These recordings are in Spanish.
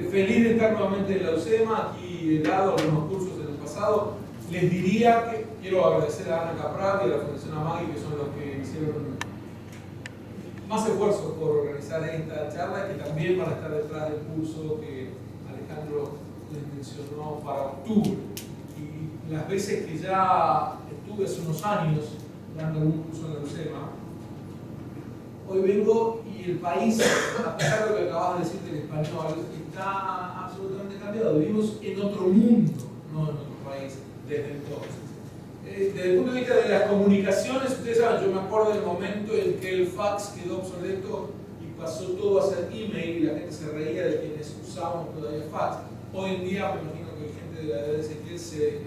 feliz de estar nuevamente en la UCEMA. Aquí he dado algunos cursos en el pasado. Les diría que quiero agradecer a Ana Caprati y a la Fundación Amagui, que son los que hicieron más esfuerzos por organizar esta charla, que también van a estar detrás del curso que Alejandro les mencionó para octubre. Y las veces que ya estuve hace unos años dando un curso en la UCEMA, hoy vengo y el país, a pesar de lo que acabas de decir del español, está absolutamente cambiado. Vivimos en otro mundo, no en otro país, desde entonces. Desde el punto de vista de las comunicaciones, ustedes saben, yo me acuerdo del momento en que el fax quedó obsoleto y pasó todo a ser email y la gente se reía de quienes usábamos todavía fax. Hoy en día, me imagino que gente de la edad de Ezequiel se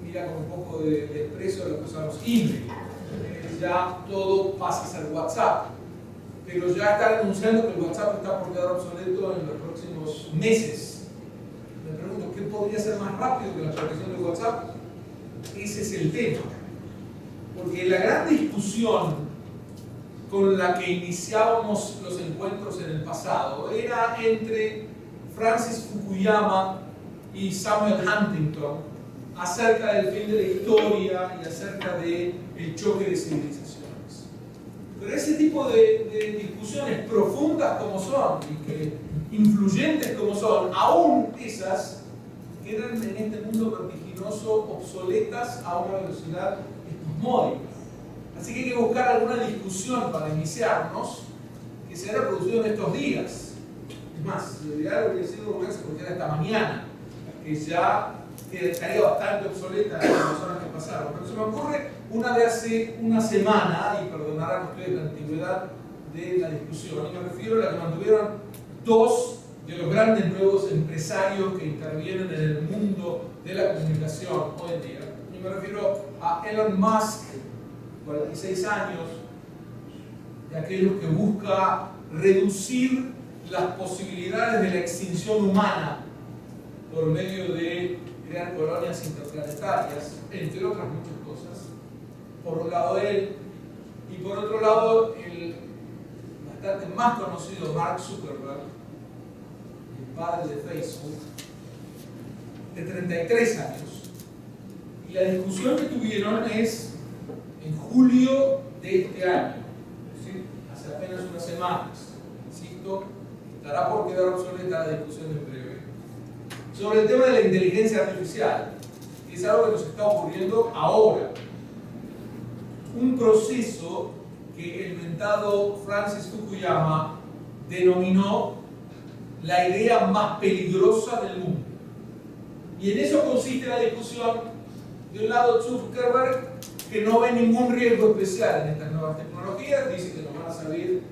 mira con un poco de desprecio a lo que usamos email. Ya todo pasa a ser WhatsApp, pero ya están anunciando que el WhatsApp está por quedar obsoleto en los próximos meses. Me pregunto, ¿qué podría ser más rápido que la actualización de WhatsApp? Ese es el tema, porque la gran discusión con la que iniciábamos los encuentros en el pasado era entre Francis Fukuyama y Samuel Huntington acerca del fin de la historia y acerca del choque de civilizaciones. Pero ese tipo de discusiones profundas como son y que influyentes como son, aún esas quedan en este mundo vertiginoso obsoletas a una velocidad espasmódica. Así que hay que buscar alguna discusión para iniciarnos que se haya producido en estos días. Es más, lo ideal habría sido una que se produjera esta mañana, que ya estaría bastante obsoleta en las horas que pasaron. Pero se me ocurre una de hace una semana, y perdonarán ustedes la antigüedad de la discusión, y me refiero a la que mantuvieron dos de los grandes nuevos empresarios que intervienen en el mundo de la comunicación hoy en día. Y me refiero a Elon Musk, 46 años, de aquellos que busca reducir las posibilidades de la extinción humana por medio de crear colonias interplanetarias, entre otras muchas cosas. Por un lado él, y por otro lado el bastante más conocido Mark Zuckerberg, el padre de Facebook, de 33 años. Y la discusión que tuvieron es en julio de este año, es decir, hace apenas unas semanas. Insisto, estará por quedar obsoleta la discusión en breve, sobre el tema de la inteligencia artificial, que es algo que nos está ocurriendo ahora. Un proceso que el mentado Francis Fukuyama denominó la idea más peligrosa del mundo. Y en eso consiste la discusión. De un lado, Zuckerberg, que no ve ningún riesgo especial en estas nuevas tecnologías, dice que nos van a servir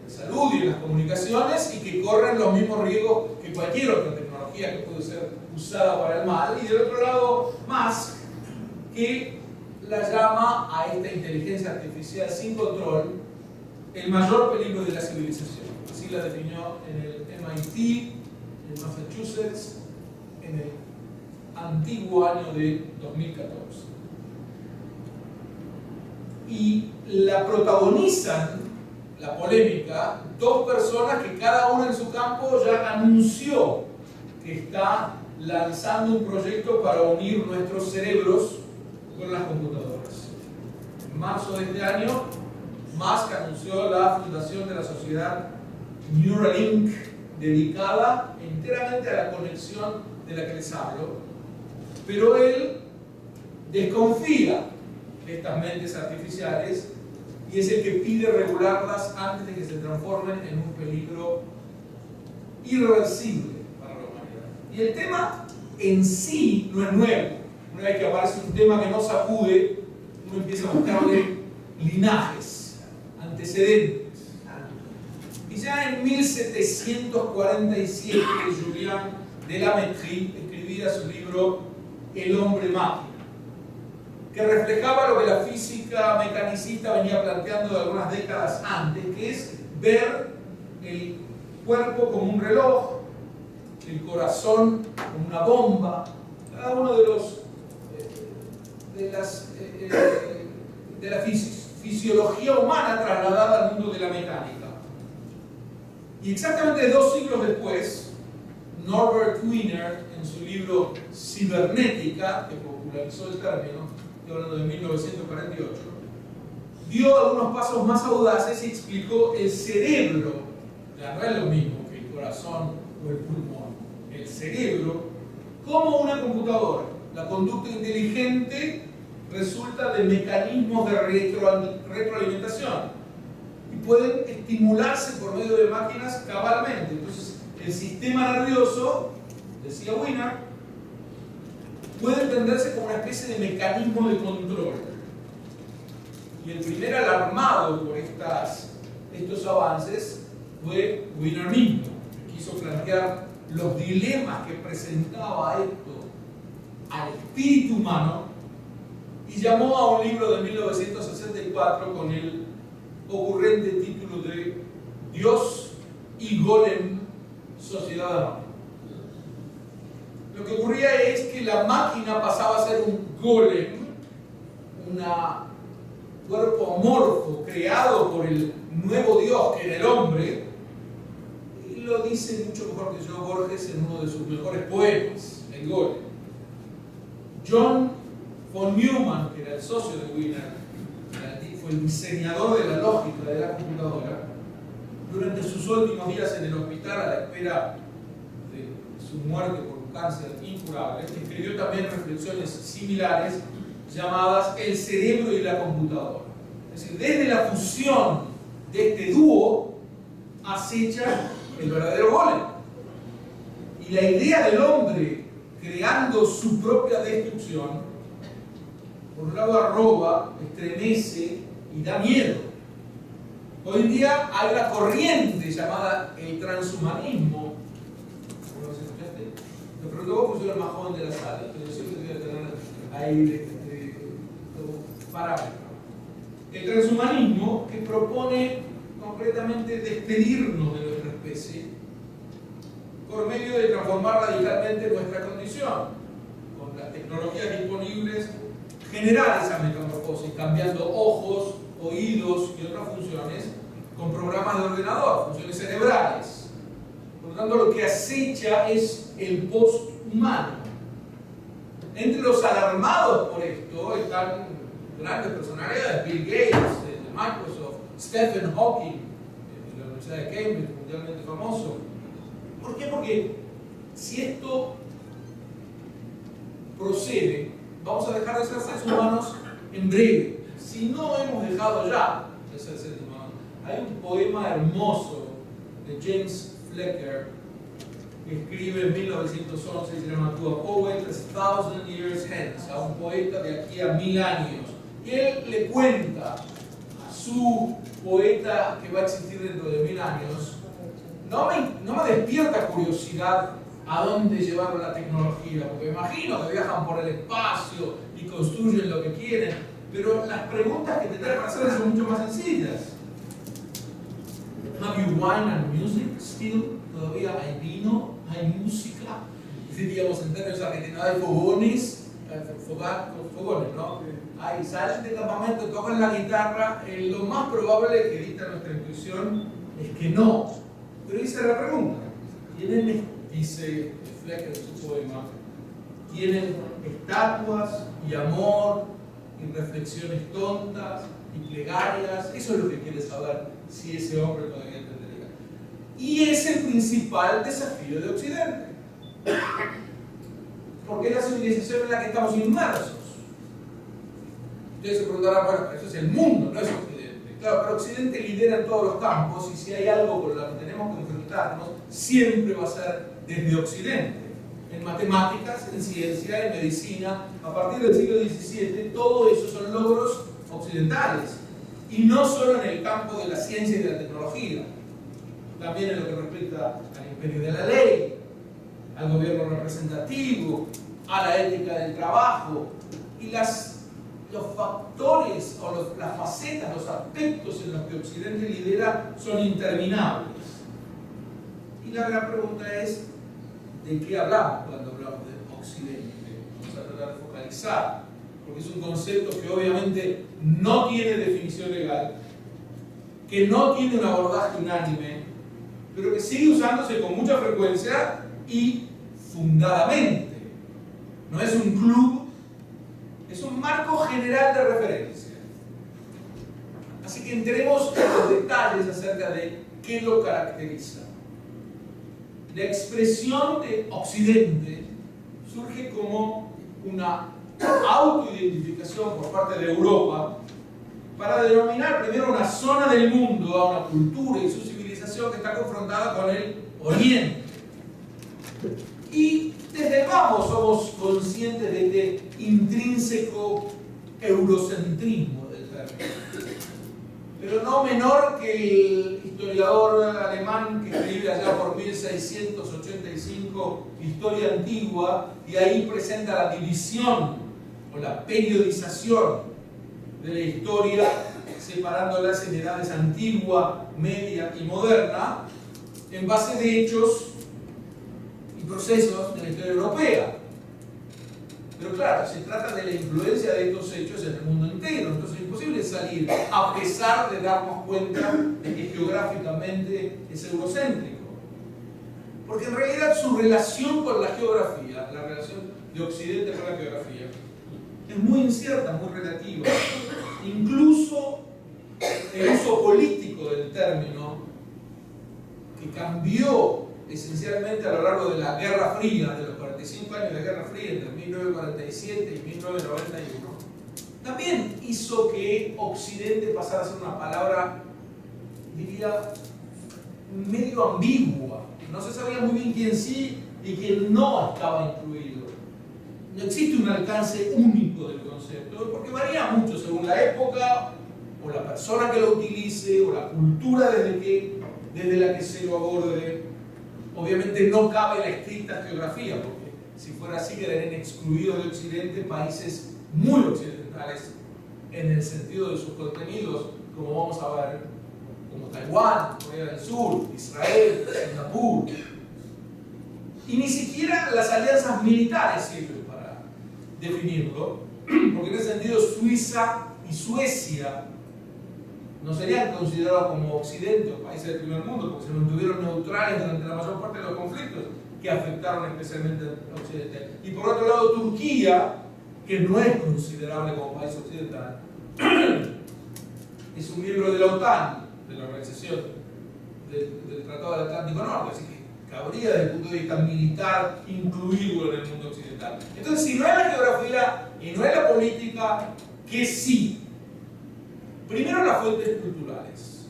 en salud y en las comunicaciones y que corren los mismos riesgos que cualquier otra tecnología que puede ser usada para el mal. Y del otro lado, Musk, que la llama a esta inteligencia artificial sin control el mayor peligro de la civilización. Así la definió en el MIT, en Massachusetts, en el antiguo año de 2014. Y la protagonizan, la polémica, dos personas que cada una en su campo ya anunció que está lanzando un proyecto para unir nuestros cerebros con las computadoras. En marzo de este año, Musk anunció la fundación de la sociedad Neuralink, dedicada enteramente a la conexión de la que les hablo, pero él desconfía de estas mentes artificiales y es el que pide regularlas antes de que se transformen en un peligro irreversible para la humanidad. Y el tema en sí no es nuevo. Una vez que aparece un tema que no sacude, uno empieza a buscarle linajes, antecedentes. Y ya en 1747, Julien de la Métrie escribía su libro El hombre máquina, que reflejaba lo que la física mecanicista venía planteando de algunas décadas antes, que es ver el cuerpo como un reloj, el corazón como una bomba, cada uno de los de la fisiología humana trasladada al mundo de la mecánica. Y exactamente 2 siglos después, Norbert Wiener, en su libro Cibernética, que popularizó el término, estoy hablando de 1948, dio algunos pasos más audaces y explicó el cerebro, ya no es lo mismo que el corazón o el pulmón, el cerebro, como una computadora. La conducta inteligente resulta de mecanismos de retroalimentación y pueden estimularse por medio de máquinas cabalmente. Entonces, el sistema nervioso, decía Wiener, puede entenderse como una especie de mecanismo de control. Y el primer alarmado por estos avances fue Wiener mismo, que quiso plantear los dilemas que presentaba esto al espíritu humano y llamó a un libro de 1964 con el ocurrente título de Dios y Golem, Sociedad Anónima. Lo que ocurría es que la máquina pasaba a ser un golem, un cuerpo amorfo creado por el nuevo Dios que era el hombre, y lo dice mucho mejor que yo Borges en uno de sus mejores poemas, El Golem. John von Neumann, que era el socio de Wiener, fue el diseñador de la lógica de la computadora, durante sus últimos días en el hospital a la espera de su muerte por un cáncer incurable, escribió también reflexiones similares llamadas El cerebro y la computadora. Es decir, desde la fusión de este dúo acecha el verdadero golem. Y la idea del hombre creando su propia destrucción, por un lado arroba, estremece y da miedo. Hoy en día hay una corriente llamada el transhumanismo. ¿Cómo lo escuchaste? Te pregunto vos, porque soy el más joven de la sala, pero siempre voy a tener ahí parámetro. El transhumanismo, que propone concretamente despedirnos de nuestra especie por medio de transformar radicalmente nuestra condición, con las tecnologías disponibles, generar esa metamorfosis, cambiando ojos, oídos y otras funciones con programas de ordenador, funciones cerebrales. Por lo tanto, lo que acecha es el post-humano. Entre los alarmados por esto están grandes personalidades, Bill Gates, de Microsoft, Stephen Hawking, de la Universidad de Cambridge, mundialmente famoso. ¿Por qué? Porque si esto procede, vamos a dejar de ser seres humanos en breve. Si no hemos dejado ya de ser seres humanos. Hay un poema hermoso de James Flecker que escribe en 1911 y se llama To a Poet 1,000 Years Hence, a un poeta de aquí a 1000 años. Y él le cuenta a su poeta que va a existir dentro de 1000 años, no me despierta curiosidad a dónde llevaron la tecnología, porque me imagino que viajan por el espacio y construyen lo que quieren, pero las preguntas que tendrán que hacer son mucho más sencillas. Have you wine and music still? ¿Todavía hay vino? ¿Hay música? Diríamos en términos argentinos, hay fogones, fogones, ¿no? Hay salen de campamento, tocan la guitarra, lo más probable que dicta nuestra intuición es que no. Pero hice la pregunta, ¿tienen, dice Flecker en su poema, tienen estatuas y amor y reflexiones tontas y plegarias? Eso es lo que quiere saber si ese hombre todavía entendería. Y es el principal desafío de Occidente, porque es la civilización en la que estamos inmersos. Ustedes se preguntarán, bueno, eso es el mundo, no es Occidente. Claro, pero Occidente lidera en todos los campos y si hay algo con lo que tenemos que enfrentarnos, siempre va a ser desde Occidente. En matemáticas, en ciencia, en medicina, a partir del siglo XVII, todo eso son logros occidentales. Y no solo en el campo de la ciencia y de la tecnología, también en lo que respecta al imperio de la ley, al gobierno representativo, a la ética del trabajo y los factores o las facetas, los aspectos en los que Occidente lidera son interminables. Y la gran pregunta es, ¿de qué hablamos cuando hablamos de Occidente? Vamos a tratar de focalizar, porque es un concepto que obviamente no tiene definición legal, que no tiene un abordaje unánime pero que sigue usándose con mucha frecuencia y fundadamente. No es un club, es un marco general de referencia. Así que entremos en los detalles acerca de qué lo caracteriza. La expresión de Occidente surge como una autoidentificación por parte de Europa para denominar primero una zona del mundo, a una cultura y su civilización que está confrontada con el Oriente. Y desde el vamos somos conscientes de este intrínseco eurocentrismo del término, pero no menor que el historiador alemán que escribe allá por 1685 Historia Antigua, y ahí presenta la división o la periodización de la historia, separándolas en edades antigua, media y moderna, en base de hechos y procesos de la historia europea. Pero claro, se trata de la influencia de estos hechos en el mundo entero, entonces es imposible salir a pesar de darnos cuenta de que geográficamente es eurocéntrico. Porque en realidad su relación con la geografía, la relación de Occidente con la geografía, es muy incierta, muy relativa. Incluso el uso político del término, que cambió esencialmente a lo largo de la Guerra Fría, de los 45 años de Guerra Fría, entre 1947 y 1991, también hizo que Occidente pasara a ser una palabra, diría, medio ambigua. No se sabía muy bien quién sí y quién no estaba incluido. No existe un alcance único del concepto, porque varía mucho según la época, o la persona que lo utilice, o la cultura desde la que se lo aborde. Obviamente no cabe la estricta geografía, porque si fuera así quedarían excluidos de Occidente países muy occidentales en el sentido de sus contenidos, como vamos a ver, como Taiwán, Corea del Sur, Israel, Singapur. Y ni siquiera las alianzas militares sirven para definirlo, porque en ese sentido Suiza y Suecia no serían considerados como Occidente o países del primer mundo, porque se mantuvieron neutrales durante la mayor parte de los conflictos que afectaron especialmente a Occidente. Y por otro lado, Turquía, que no es considerable como país occidental, es un miembro de la OTAN, de la Organización del Tratado del Atlántico Norte, así que cabría desde el punto de vista militar incluirlo en el mundo occidental. Entonces, si no es la geografía y no es la política, ¿qué sí? Primero, las fuentes culturales,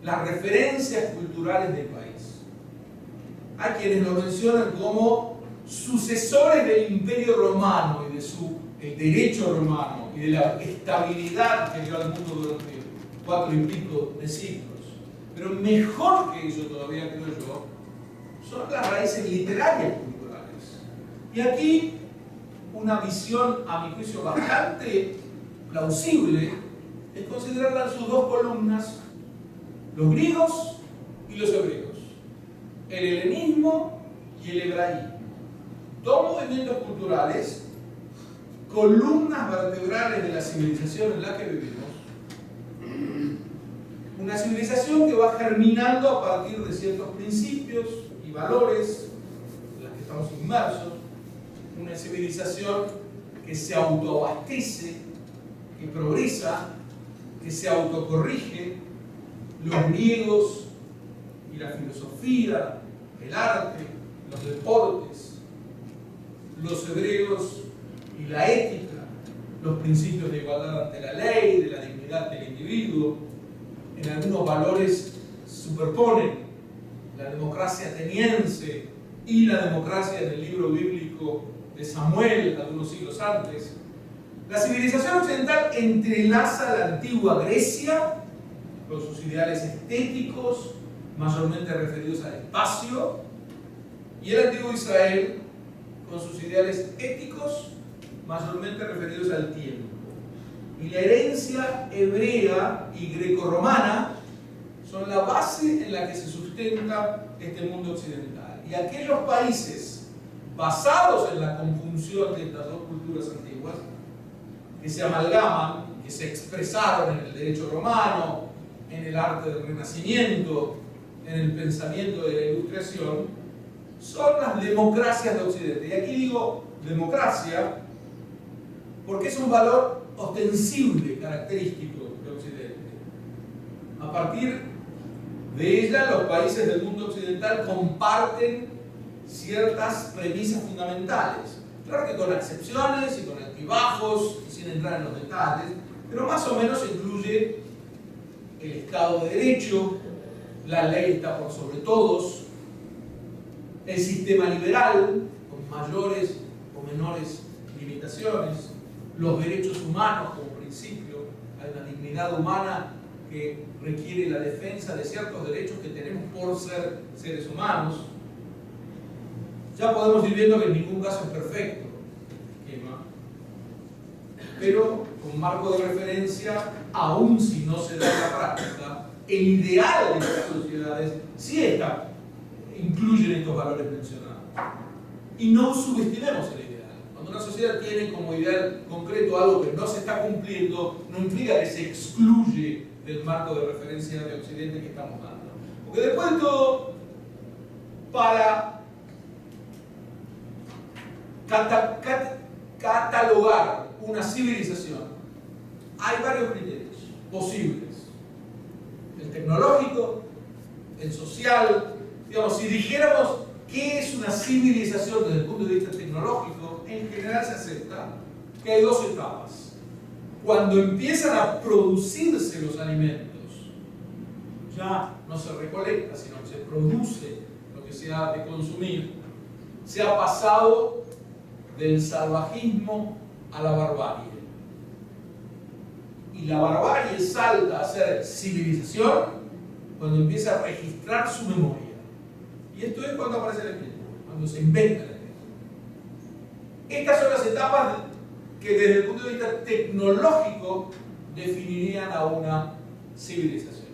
las referencias culturales del país. Hay quienes lo mencionan como sucesores del Imperio Romano y de el derecho romano y de la estabilidad que dio al mundo durante 4 y pico de siglos. Pero mejor que eso todavía, creo yo, son las raíces literarias culturales. Y aquí una visión, a mi juicio, bastante plausible es considerarla en sus dos columnas, los griegos y los hebreos, el helenismo y el hebraísmo. Dos movimientos culturales, columnas vertebrales de la civilización en la que vivimos, una civilización que va germinando a partir de ciertos principios y valores en los que estamos inmersos, una civilización que se autoabastece, que progresa, que se autocorrige. Los griegos y la filosofía, el arte, los deportes, los hebreos y la ética, los principios de igualdad ante la ley, de la dignidad del individuo. En algunos valores superponen la democracia ateniense y la democracia del libro bíblico de Samuel, algunos siglos antes. La civilización occidental entrelaza la antigua Grecia con sus ideales estéticos, mayormente referidos al espacio, y el antiguo Israel con sus ideales éticos, mayormente referidos al tiempo. Y la herencia hebrea y grecorromana son la base en la que se sustenta este mundo occidental. Y aquellos países basados en la conjunción de estas dos culturas antiguas, que se amalgaman, que se expresaron en el derecho romano, en el arte del Renacimiento en el pensamiento de la Ilustración son las democracias de Occidente. Y aquí digo democracia porque es un valor ostensible, característico de Occidente. A partir de ella, los países del mundo occidental comparten ciertas premisas fundamentales. Claro que con excepciones y con altibajos, y sin entrar en los detalles, pero más o menos incluye el Estado de Derecho, la ley está por sobre todos, el sistema liberal, con mayores o menores limitaciones, los derechos humanos como principio, hay una dignidad humana que requiere la defensa de ciertos derechos que tenemos por ser seres humanos. Ya podemos ir viendo que en ningún caso es perfecto el esquema, pero con marco de referencia, aun si no se da en la práctica, el ideal de las sociedades sí está, incluyen estos valores mencionados. Y no subestimemos el ideal. Cuando una sociedad tiene como ideal concreto algo que no se está cumpliendo, no implica que se excluye del marco de referencia de Occidente que estamos dando. Porque después de todo, para catalogar una civilización, hay varios criterios posibles. El tecnológico, el social. Digamos, si dijéramos qué es una civilización desde el punto de vista tecnológico, en general se acepta que hay dos etapas. Cuando empiezan a producirse los alimentos, ya no se recolecta, sino que se produce lo que se ha de consumir, se ha pasado del salvajismo a la barbarie. Y la barbarie salta a ser civilización cuando empieza a registrar su memoria. Y esto es cuando aparece la escritura, cuando se inventa la escritura. Estas son las etapas que desde el punto de vista tecnológico definirían a una civilización.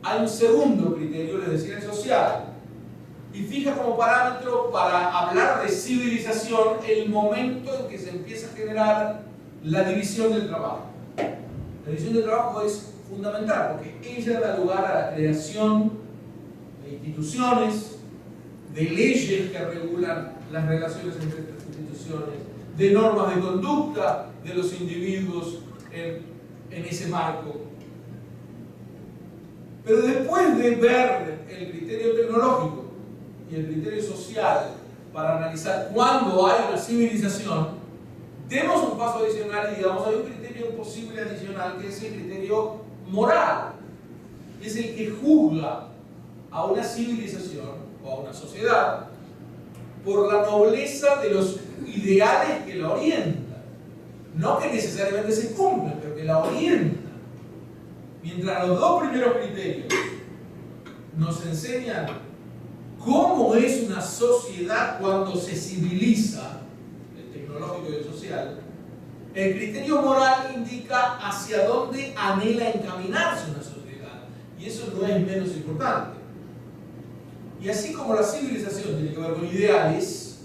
Hay un segundo criterio, les decía, el social. Y fija como parámetro para hablar de civilización el momento en que se empieza a generar la división del trabajo. La división del trabajo es fundamental porque ella da lugar a la creación de instituciones, de leyes que regulan las relaciones entre estas instituciones, de normas de conducta de los individuos en ese marco. Pero después de ver el criterio tecnológico y el criterio social para analizar cuándo hay una civilización, demos un paso adicional y digamos hay un criterio posible adicional que es el criterio moral. Es el que juzga a una civilización o a una sociedad por la nobleza de los ideales que la orientan. No que necesariamente se cumplan, pero que la orientan. Mientras los dos primeros criterios nos enseñan cómo es una sociedad cuando se civiliza, el tecnológico y el social, el criterio moral indica hacia dónde anhela encaminarse una sociedad. Y eso no es menos importante. Y así como la civilización tiene que ver con ideales,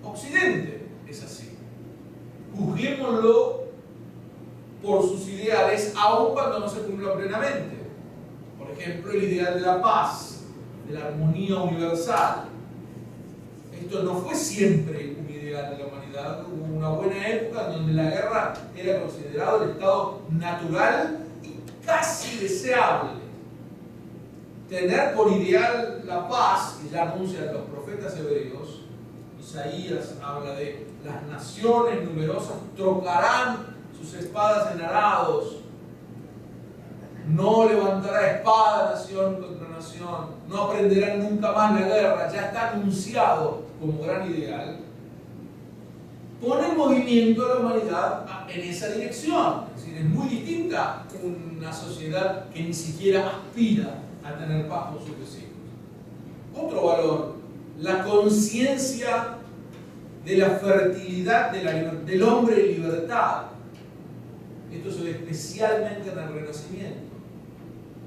Occidente es así. Juzguémoslo por sus ideales, aun cuando no se cumplan plenamente. Por ejemplo, el ideal de la paz, de la armonía universal. Esto no fue siempre un ideal de la humanidad. Hubo una buena época en donde la guerra era considerado el estado natural y casi deseable. Tener por ideal la paz, que ya anuncian los profetas hebreos, Isaías habla de las naciones numerosas trocarán sus espadas en arados, no levantará espada nación contra nación, no aprenderán nunca más la guerra, ya está anunciado como gran ideal. Pone en movimiento a la humanidad en esa dirección. Es decir, es muy distinta una sociedad que ni siquiera aspira a tener paz con sus vecinos. Otro valor, la conciencia de la fertilidad del hombre en libertad. Esto se ve especialmente en el Renacimiento.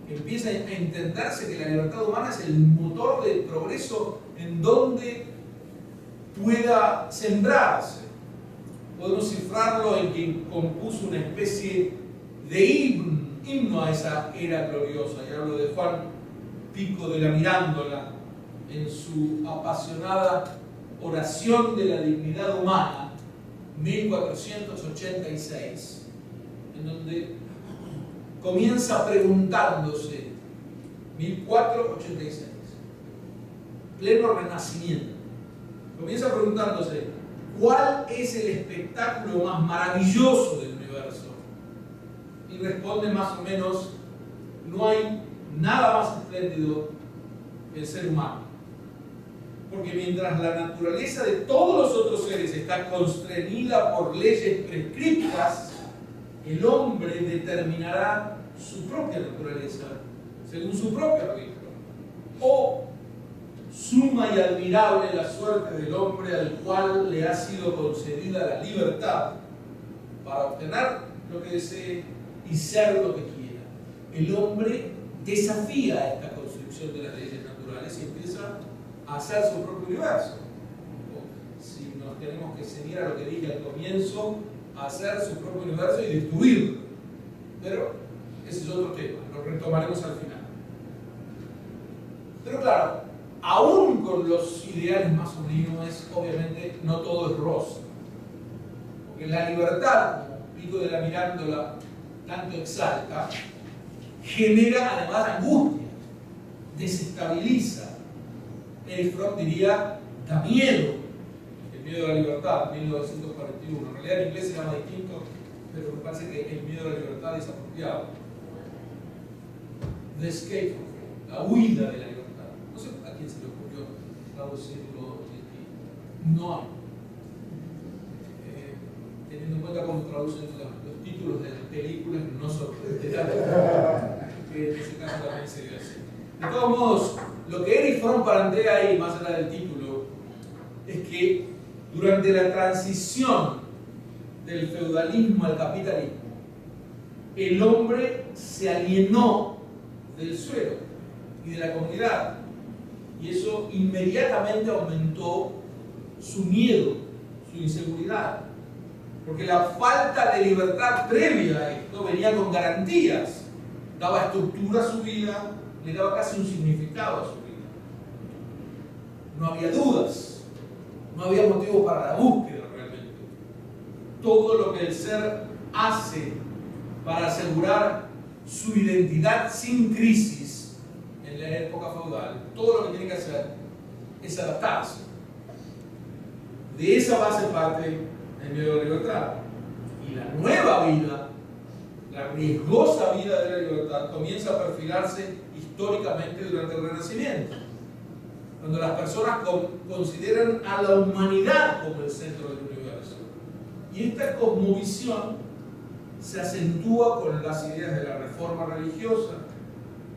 Empieza a entenderse que la libertad humana es el motor del progreso en donde pueda sembrarse. Podemos cifrarlo en quien compuso una especie de himno a esa era gloriosa. Y hablo de Juan Pico de la Mirándola, en su apasionada Oración de la Dignidad Humana, 1486, en donde comienza preguntándose, 1486, pleno Renacimiento, comienza preguntándose, ¿cuál es el espectáculo más maravilloso del universo? Y responde más o menos, no hay nada más espléndido que el ser humano. Porque mientras la naturaleza de todos los otros seres está constreñida por leyes prescriptas, el hombre determinará su propia naturaleza según su propio arbitrio. Oh, suma y admirable la suerte del hombre al cual le ha sido concedida la libertad para obtener lo que desee y ser lo que quiera. El hombre desafía esta construcción de las leyes naturales y empieza a hacer su propio universo. O, si nos tenemos que ceñir a lo que dije al comienzo, a hacer su propio universo y destruirlo. Pero ese es otro tema, lo retomaremos al final. Pero claro, aún con los ideales más sublimes, obviamente no todo es rosa. Porque la libertad, como Pico de la Mirándola tanto exalta, genera además angustia, desestabiliza. Eric Fromm diría, da miedo. El miedo a la libertad, 1941. En realidad en inglés se llama distinto, pero me parece que el miedo a la libertad es apropiado. The escape from freedom, la huida de la libertad. No sé a quién se le ocurrió traducirlo. No hay. Teniendo en cuenta cómo traducen los títulos de las películas, no sorprenderá que en ese caso también sería así. De todos modos, lo que Eric Fromm plantea ahí, más allá del título, es que durante la transición del feudalismo al capitalismo, el hombre se alienó del suelo y de la comunidad, y eso inmediatamente aumentó su miedo, su inseguridad, porque la falta de libertad previa a esto venía con garantías, daba estructura a su vida, le daba casi un significado a su vida. No había dudas, no había motivo para la búsqueda realmente. Todo lo que el ser hace para asegurar su identidad sin crisis en la época feudal, todo lo que tiene que hacer es adaptarse. De esa base parte el miedo a la libertad. Y la nueva vida, la riesgosa vida de la libertad, comienza a perfilarse históricamente durante el Renacimiento, cuando las personas consideran a la humanidad como el centro del universo. Y esta cosmovisión se acentúa con las ideas de la reforma religiosa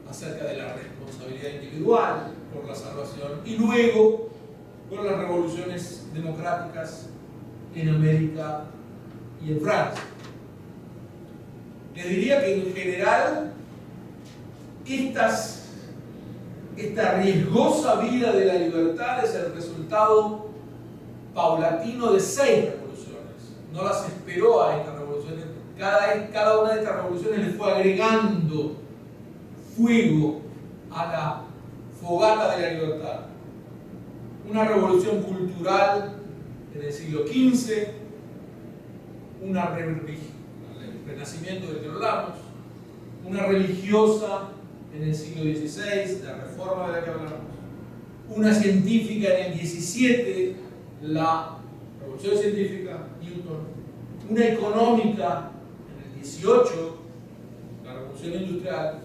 acerca de la responsabilidad individual por la salvación, y luego con las revoluciones democráticas en América y en Francia. Les diría que en general esta riesgosa vida de la libertad es el resultado paulatino de 6 revoluciones. No las esperó a estas revoluciones. Cada una de estas revoluciones le fue agregando fuego a la fogata de la libertad. Una revolución cultural en el siglo XV, el Renacimiento del que hablamos, una religiosa en el siglo XVI, la reforma de la que hablamos, una científica en el XVII, la revolución científica, Newton, una económica en el XVIII, la revolución industrial,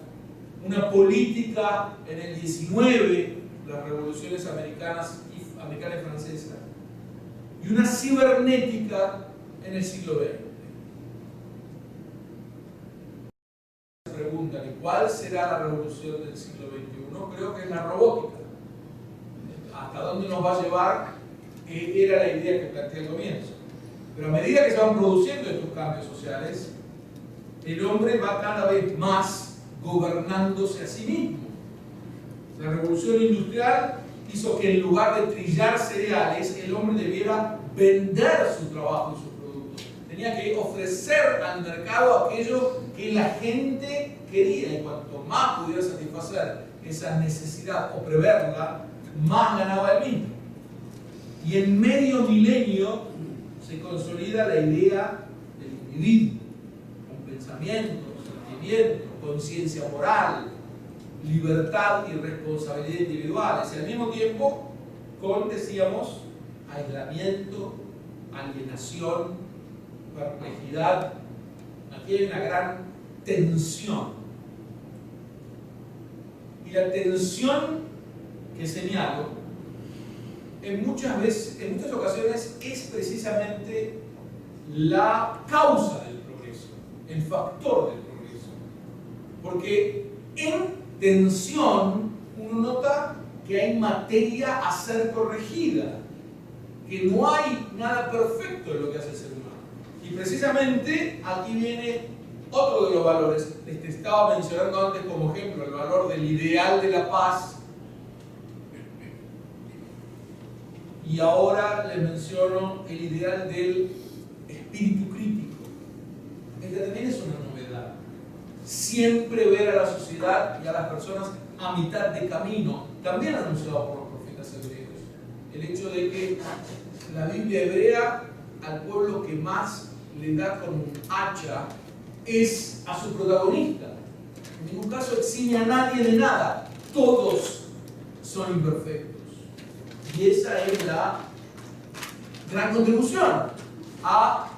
una política en el XIX, las revoluciones americana y francesa, y una cibernética en el siglo XX. Se preguntan, ¿y cuál será la revolución del siglo XXI? Creo que es la robótica. ¿Hasta dónde nos va a llevar? Era la idea que planteé al comienzo. Pero a medida que se van produciendo estos cambios sociales, el hombre va cada vez más gobernándose a sí mismo. La revolución industrial hizo que en lugar de trillar cereales, el hombre debiera vender su trabajo y sus productos. Tenía que ofrecer al mercado aquello que la gente quería, y cuanto más pudiera satisfacer esa necesidad o preverla, más ganaba el mito. Y en medio milenio se consolida la idea del individuo, con pensamiento, sentimiento, conciencia moral, libertad y responsabilidad individuales, y al mismo tiempo con, decíamos, aislamiento, alienación, perplejidad. Aquí hay una gran tensión. Y la tensión que señalo, en muchas ocasiones, es precisamente la causa del progreso, el factor del progreso. Porque en tensión uno nota que hay materia a ser corregida, que no hay nada perfecto en lo que hace el ser humano. Y precisamente aquí viene otro de los valores. Les estaba mencionando antes como ejemplo el valor del ideal de la paz, y ahora les menciono el ideal del espíritu crítico. Esta también es una novedad. Siempre ver a la sociedad y a las personas a mitad de camino, también anunciado por los profetas hebreos. El hecho de que la Biblia hebrea al pueblo que más le da con un hacha es a su protagonista. En ningún caso exime a nadie de nada. Todos son imperfectos. Y esa es la gran contribución a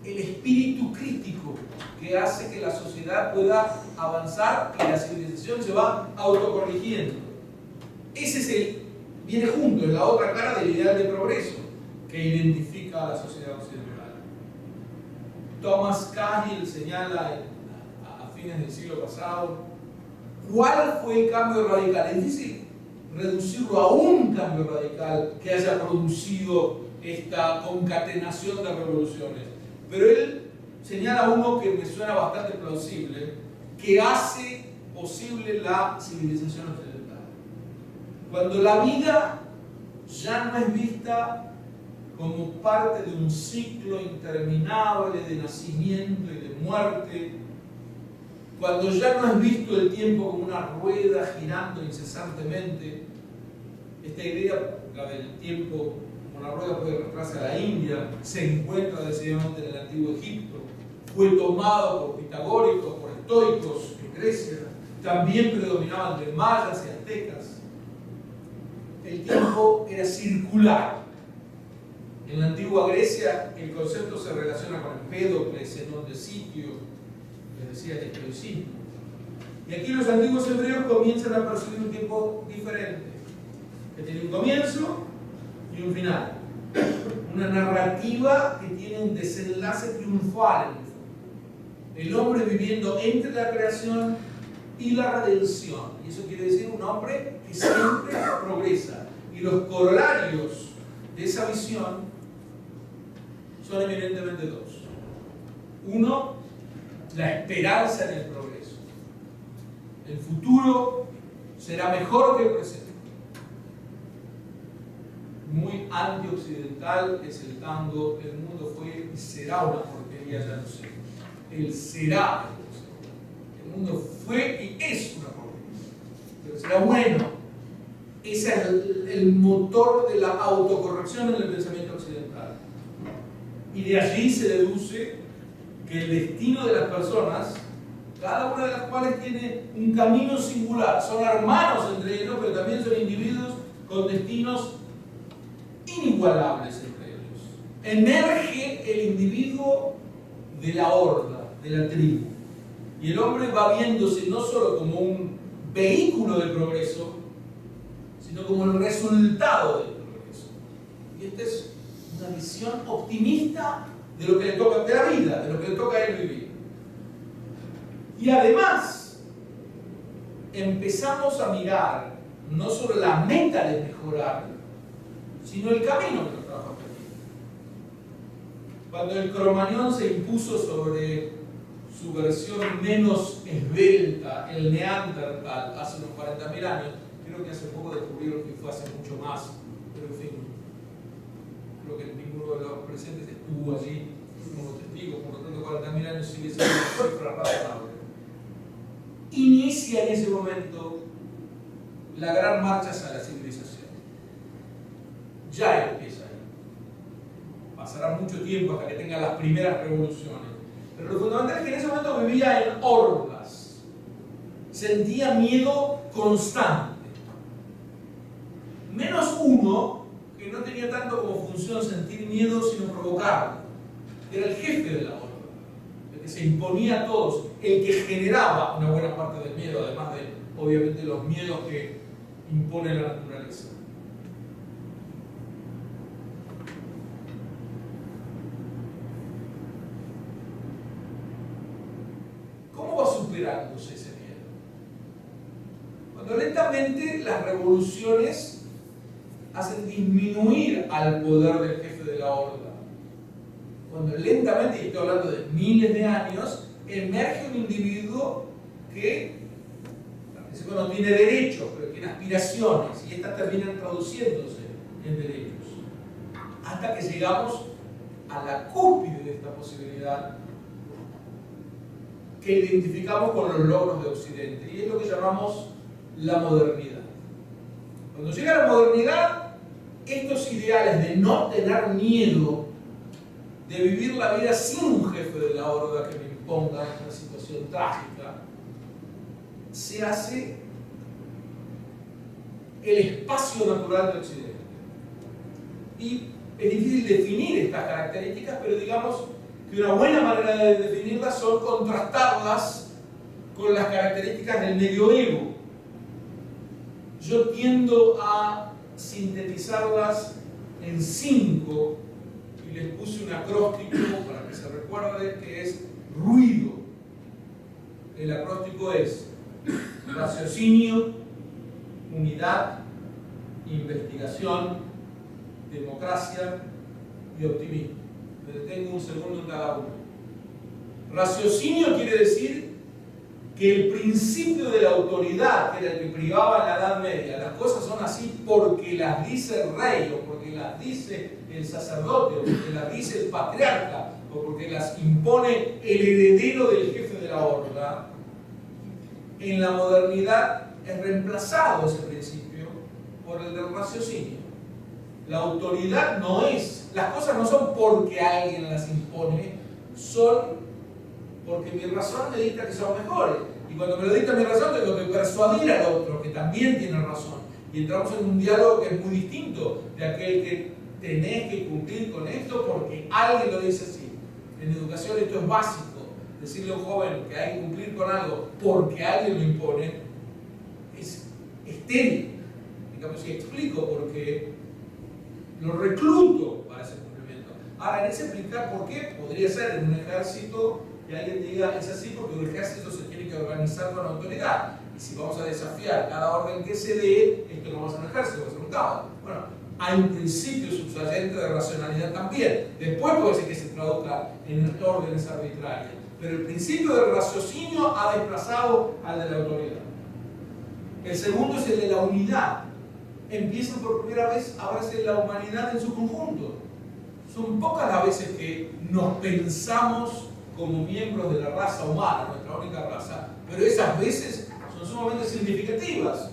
el espíritu crítico que hace que la sociedad pueda avanzar y la civilización se va autocorrigiendo. Ese viene junto, en la otra cara del ideal de progreso que identifica a la sociedad occidental. Thomas Cahill señala a fines del siglo pasado cuál fue el cambio radical. Es difícil reducirlo a un cambio radical que haya producido esta concatenación de revoluciones, pero él señala uno que me suena bastante plausible, que hace posible la civilización occidental. Cuando la vida ya no es vista como parte de un ciclo interminable de nacimiento y de muerte, cuando ya no es visto el tiempo como una rueda girando incesantemente, esta idea, la del tiempo como una rueda puede arrastrarse a la India, se encuentra decididamente en el antiguo Egipto, fue tomado por pitagóricos, por estoicos en Grecia, también predominaban entre mayas y aztecas. El tiempo era circular. En la antigua Grecia el concepto se relaciona con Empédocles, Zenón de Sitio, les decía el estoicismo. Y aquí los antiguos hebreos comienzan a percibir un tiempo diferente, que tiene un comienzo y un final. Una narrativa que tiene un desenlace triunfal en el fondo. El hombre viviendo entre la creación y la redención. Y eso quiere decir un hombre que siempre progresa. Y los corolarios de esa visión son eminentemente dos. Uno, la esperanza en el progreso. El futuro será mejor que el presente. Muy antioccidental es el tango, el mundo fue y será una porquería, ya no sé. El será. El mundo fue y es una porquería, pero será bueno. Ese es el motor de la autocorrección en el pensamiento occidental. Y de allí se deduce que el destino de las personas, cada una de las cuales tiene un camino singular, son hermanos entre ellos, pero también son individuos con destinos inigualables entre ellos. Emerge el individuo de la horda, de la tribu. Y el hombre va viéndose no solo como un vehículo del progreso, sino como el resultado del progreso. Y esta es una visión optimista de lo que le toca, de la vida, de lo que le toca a él vivir. Y además, empezamos a mirar no solo la meta de mejorar, sino el camino que nos trajo hasta aquí. Cuando el Cromañón se impuso sobre su versión menos esbelta, el Neandertal, hace unos 40.000 años, creo que hace poco descubrieron que fue hace mucho más, pero en fin, creo que ninguno de los presentes estuvo allí como testigo, por lo tanto 40.000 años sigue siendo una cifra razonable. inicia en ese momento la gran marcha hacia la civilización. Ya empieza ahí. Pasará mucho tiempo hasta que tenga las primeras revoluciones. Pero lo fundamental es que en ese momento vivía en hordas. Sentía miedo constante. Menos uno que no tenía tanto como función sentir miedo, sino provocarlo. Era el jefe de la horda, el que se imponía a todos, el que generaba una buena parte del miedo, además de, obviamente, los miedos que impone la naturaleza. ¿Cómo va superándose ese miedo? Cuando lentamente las revoluciones hacen disminuir al poder del jefe de la horda. Cuando lentamente, y estoy hablando de miles de años, emerge un individuo que no tiene derechos, pero tiene aspiraciones, y estas terminan traduciéndose en derechos. Hasta que llegamos a la cúspide de esta posibilidad que identificamos con los logros de Occidente, y es lo que llamamos la modernidad. Cuando llega la modernidad, estos ideales de no tener miedo, de vivir la vida sin un jefe de la horda que me imponga una situación trágica, se hace el espacio natural de Occidente. Y es difícil definir estas características, pero digamos que una buena manera de definirlas son contrastarlas con las características del medioevo. Yo tiendo a sintetizarlas en 5, y les puse un acróstico para que se recuerde, que es ruido. El acróstico es raciocinio, unidad, investigación, democracia y optimismo. Me detengo un segundo en cada uno. Raciocinio quiere decir que el principio de la autoridad, que era el que privaba en la Edad Media, las cosas son así porque las dice el rey, o porque las dice el sacerdote, o porque las dice el patriarca, o porque las impone el heredero del jefe de la horda, en la modernidad es reemplazado ese principio por el del raciocinio. La autoridad no es, las cosas no son porque alguien las impone, son porque mi razón me dicta que son mejores. Y cuando me lo dicta mi razón, tengo que persuadir al otro, que también tiene razón. Y entramos en un diálogo que es muy distinto de aquel que tenés que cumplir con esto porque alguien lo dice así. En educación esto es básico. Decirle a un joven que hay que cumplir con algo porque alguien lo impone es estéril. En cambio, si explico porque lo recluto para ese cumplimiento. Ahora, en ese explicar por qué, podría ser en un ejército que alguien diga es así porque un ejército se tiene que organizar con autoridad. Y si vamos a desafiar cada orden que se dé, esto no va a ser un ejército, va a ser un caos. Bueno, hay un principio subsayente de racionalidad también. Después puede ser que se traduzca en órdenes arbitrarias. Pero el principio del raciocinio ha desplazado al de la autoridad. El segundo es el de la unidad. Empieza por primera vez a verse la humanidad en su conjunto. Son pocas las veces que nos pensamos como miembros de la raza humana, nuestra única raza, pero esas veces son sumamente significativas.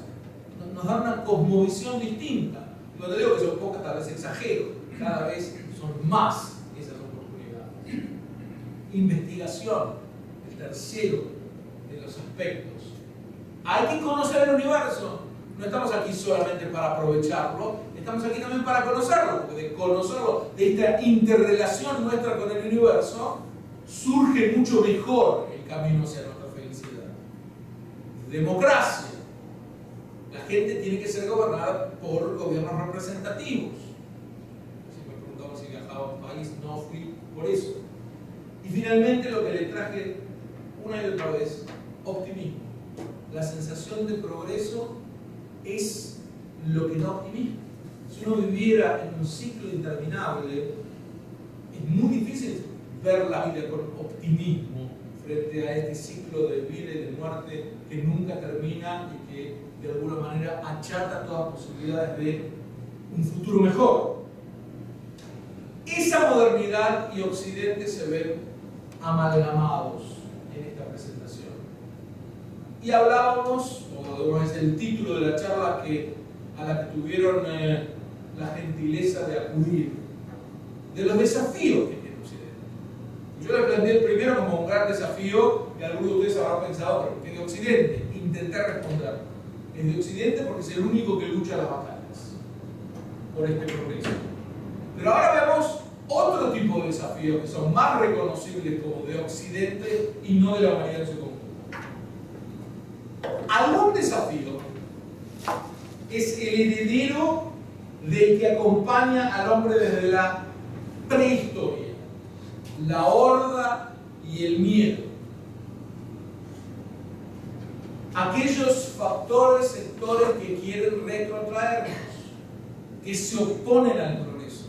Nos dan una cosmovisión distinta. Y cuando digo que son pocas, tal vez exagero. Cada vez son más esas oportunidades. Investigación, el tercero de los aspectos. Hay que conocer el universo. No estamos aquí solamente para aprovecharlo, estamos aquí también para conocerlo, porque de conocerlo, de esta interrelación nuestra con el universo, surge mucho mejor el camino hacia nuestra felicidad. Democracia. La gente tiene que ser gobernada por gobiernos representativos. Si me preguntaba si viajaba a un país, no fui por eso. Y finalmente lo que le traje una y otra vez, optimismo. La sensación de progreso es lo que da optimismo. Si uno viviera en un ciclo interminable, es muy difícil ver la vida con optimismo frente a este ciclo de vida y de muerte que nunca termina y que de alguna manera achata todas las posibilidades de un futuro mejor. Esa modernidad y Occidente se ven amalgamados en esta presentación. Y hablábamos, o es el título de la charla a la que tuvieron la gentileza de acudir, de los desafíos que tiene Occidente. Yo le planteé el primero como un gran desafío, y algunos de ustedes habrán pensado, pero que de Occidente, intentar responder. Es de Occidente porque es el único que lucha las batallas por este progreso. Pero ahora vemos otro tipo de desafíos que son más reconocibles como de Occidente y no de la humanidad en su conjunto. Algún desafío es el heredero del que acompaña al hombre desde la prehistoria, la horda y el miedo. Aquellos factores, sectores que quieren retrotraernos, que se oponen al progreso,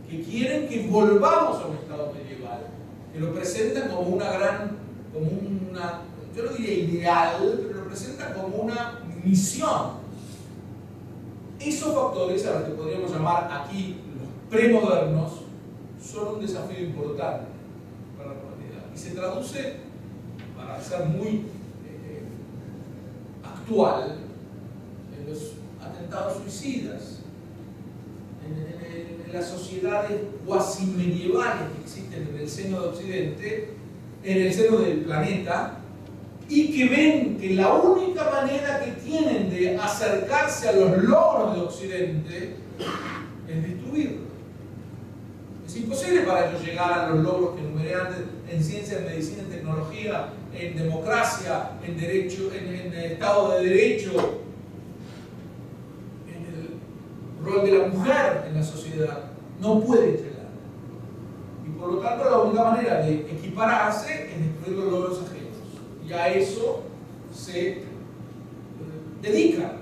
que quieren que volvamos a un estado medieval, que lo presentan como una, yo no diría ideal, pero lo presentan como una misión. Esos factores, a los que podríamos llamar aquí los premodernos, son un desafío importante para la humanidad. Y se traduce, para ser muy actual, en los atentados suicidas, en las sociedades cuasi medievales que existen en el seno de Occidente, en el seno del planeta, y que ven que la única manera que tienen de acercarse a los logros de Occidente es destruirlo. Es imposible para ellos llegar a los logros que enumeré antes en ciencia, en medicina, en tecnología, en democracia, en derecho, en Estado de Derecho, en el rol de la mujer en la sociedad. No pueden llegar. Y por lo tanto la única manera de equipararse es destruir los logros ajenos. Y a eso se dedican.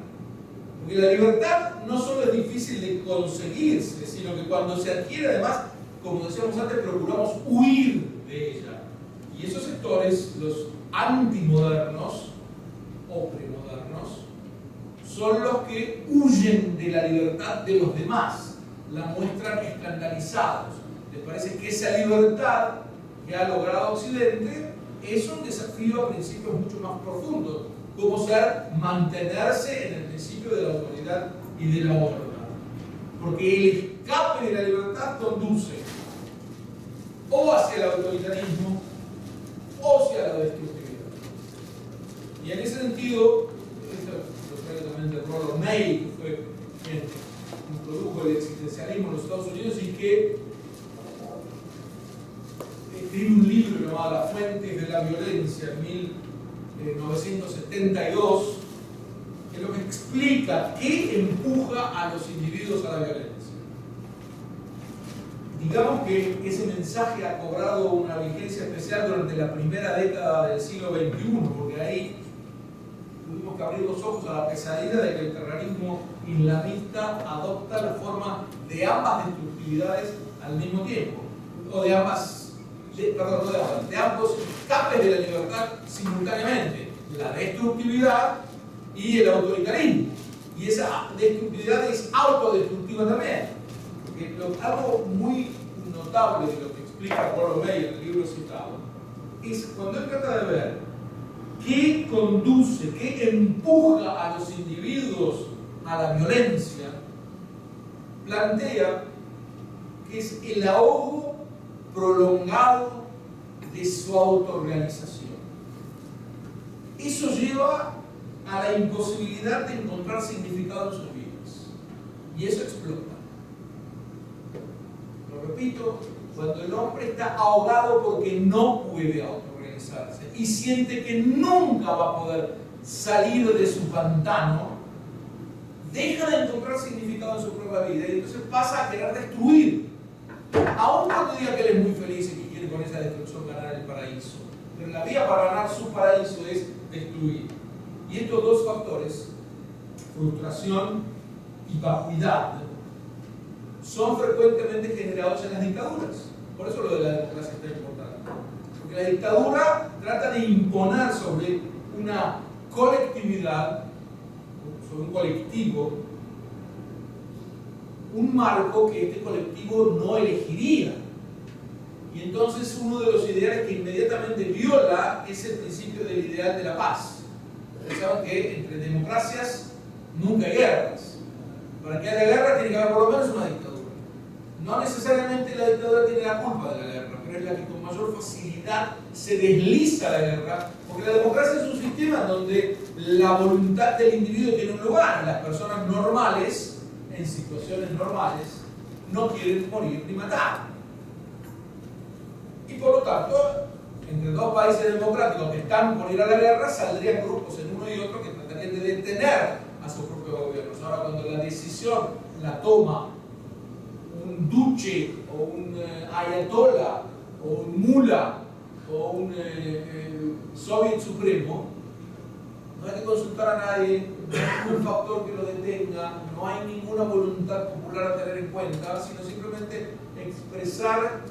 Porque la libertad no solo es difícil de conseguirse, sino que cuando se adquiere, además, como decíamos antes, procuramos huir de ella. Y esos sectores, los antimodernos o premodernos, son los que huyen de la libertad de los demás, la muestran escandalizados. Les parece que esa libertad que ha logrado Occidente es un desafío a principios mucho más profundos, como ser mantenerse en el principio de la autoridad y de la horda. Porque el escape de la libertad conduce o hacia el autoritarismo o hacia la destructividad. Y en ese sentido, esto lo trae también de Rollo May, que fue quien introdujo el existencialismo en los Estados Unidos y que escribe un libro llamado Las fuentes de la violencia en 1972, que lo que explica qué empuja a los individuos a la violencia. Digamos que ese mensaje ha cobrado una vigencia especial durante la primera década del siglo XXI, porque ahí tuvimos que abrir los ojos a la pesadilla de que el terrorismo islamista adopta la forma de ambas destructividades al mismo tiempo, o de ambos escapes de la libertad simultáneamente, la destructividad y el autoritarismo. Y esa destructividad es autodestructiva también. Porque algo muy notable de lo que explica Rollo May en el libro citado es cuando él trata de ver qué conduce, qué empuja a los individuos a la violencia, plantea que es el ahogo prolongado de su autorrealización. Eso lleva a la imposibilidad de encontrar significado en sus vidas. Y eso explota. Lo repito, cuando el hombre está ahogado porque no puede autorrealizarse y siente que nunca va a poder salir de su pantano, deja de encontrar significado en su propia vida y entonces pasa a querer destruir. Aún cuando diga que él es muy feliz y que quiere con esa destrucción ganar el paraíso. Pero la vía para ganar su paraíso es destruir. Y estos dos factores, frustración y vacuidad, son frecuentemente generados en las dictaduras. Por eso lo de la democracia es tan importante. Porque la dictadura trata de imponer sobre una colectividad, sobre un colectivo, un marco que este colectivo no elegiría. Y entonces uno de los ideales que inmediatamente viola es el principio del ideal de la paz. Ustedes saben que entre democracias nunca hay guerras. Para que haya guerra tiene que haber por lo menos una dictadura. No necesariamente la dictadura tiene la culpa de la guerra, pero es la que con mayor facilidad se desliza la guerra, porque la democracia es un sistema donde la voluntad del individuo tiene un lugar. Las personas normales, en situaciones normales, no quieren morir ni matar. Y por lo tanto, entre dos países democráticos que están por ir a la guerra, saldrían grupos en uno y otro que tratarían de detener a sus propios gobiernos. Ahora, cuando la decisión la toma un duce o un ayatollah o un mula o un soviet supremo, no hay que consultar a nadie, no hay ningún factor que lo detenga, no hay ninguna voluntad popular a tener en cuenta, sino simplemente expresar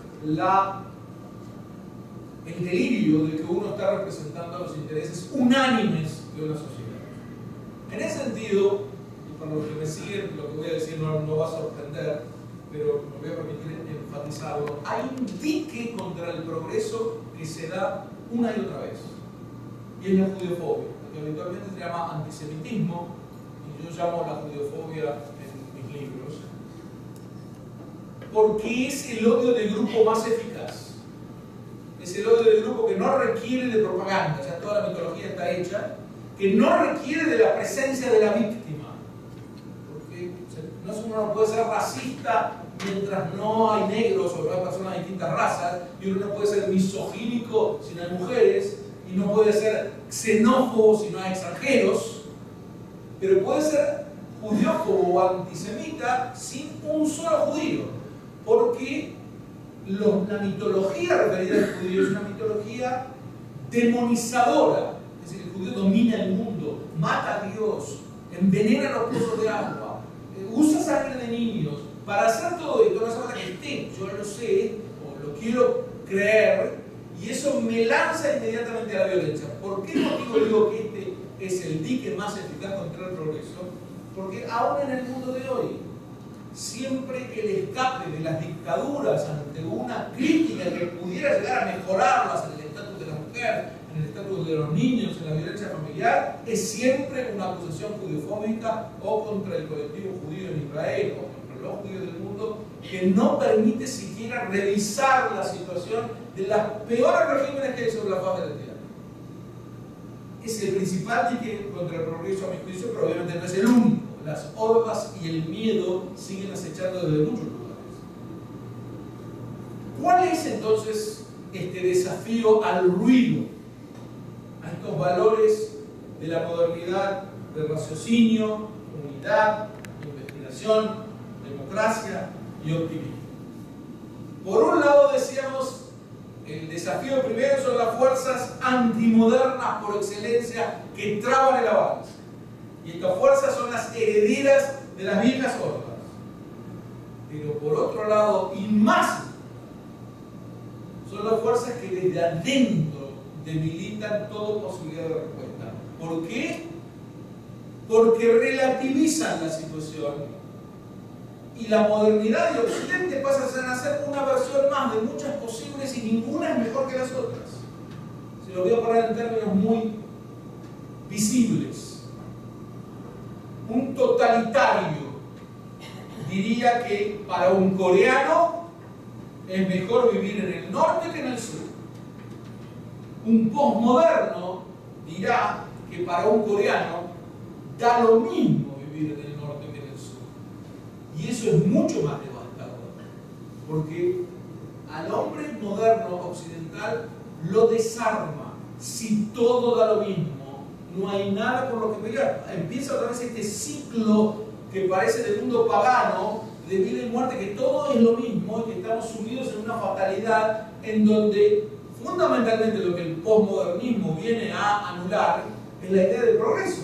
el delirio de que uno está representando los intereses unánimes de una sociedad. En ese sentido, y para los que me siguen, lo que voy a decir no va a sorprender, pero me voy a permitir enfatizarlo, hay un dique contra el progreso que se da una y otra vez, y es la judeofobia, que habitualmente se llama antisemitismo, y yo llamo la judeofobia en mis libros, porque es el odio de grupo más eficaz. Es el odio del grupo que no requiere de propaganda, ya toda la mitología está hecha, que no requiere de la presencia de la víctima. Porque uno no puede ser racista mientras no hay negros o no hay personas de distintas razas, y uno no puede ser misogínico si no hay mujeres, y no puede ser xenófobo si no hay extranjeros, pero puede ser judeófobo o antisemita sin un solo judío, porque la mitología referida al judío es una mitología demonizadora. Es decir, el judío domina el mundo, mata a Dios, envenena los pozos de agua, usa sangre de niños. Para hacer todo esto no hace falta que esté, yo lo sé o lo quiero creer, y eso me lanza inmediatamente a la violencia. ¿Por qué motivo digo que este es el dique más eficaz contra el progreso? Porque aún en el mundo de hoy, siempre el escape de las dictaduras ante una crítica que pudiera llegar a mejorarlas en el estatus de la mujer, en el estatus de los niños, en la violencia familiar, es siempre una acusación judeofóbica o contra el colectivo judío en Israel o contra los judíos del mundo, que no permite siquiera revisar la situación de las peores regímenes que hay sobre la faz de la tierra. Es el principal dique contra el progreso, a mi juicio, pero obviamente no es el único. Las hordas y el miedo siguen acechando desde muchos lugares. ¿Cuál es entonces este desafío al ruido, a estos valores de la modernidad, de raciocinio, comunidad, investigación, democracia y optimismo? Por un lado decíamos, el desafío primero son las fuerzas antimodernas por excelencia que traban el avance. Y estas fuerzas son las herederas de las viejas hordas. Pero por otro lado, y más, son las fuerzas que desde adentro debilitan toda posibilidad de respuesta. ¿Por qué? Porque relativizan la situación. Y la modernidad de Occidente pasa a ser una versión más de muchas posibles y ninguna es mejor que las otras. Se lo voy a poner en términos muy visibles. Un totalitario diría que para un coreano es mejor vivir en el norte que en el sur. Un posmoderno dirá que para un coreano da lo mismo vivir en el norte que en el sur. Y eso es mucho más devastador, porque al hombre moderno occidental lo desarma. Si todo da lo mismo, no hay nada por lo que pelear. Empieza otra vez este ciclo que parece del mundo pagano, de vida y muerte, que todo es lo mismo y que estamos sumidos en una fatalidad en donde fundamentalmente lo que el posmodernismo viene a anular es la idea del progreso.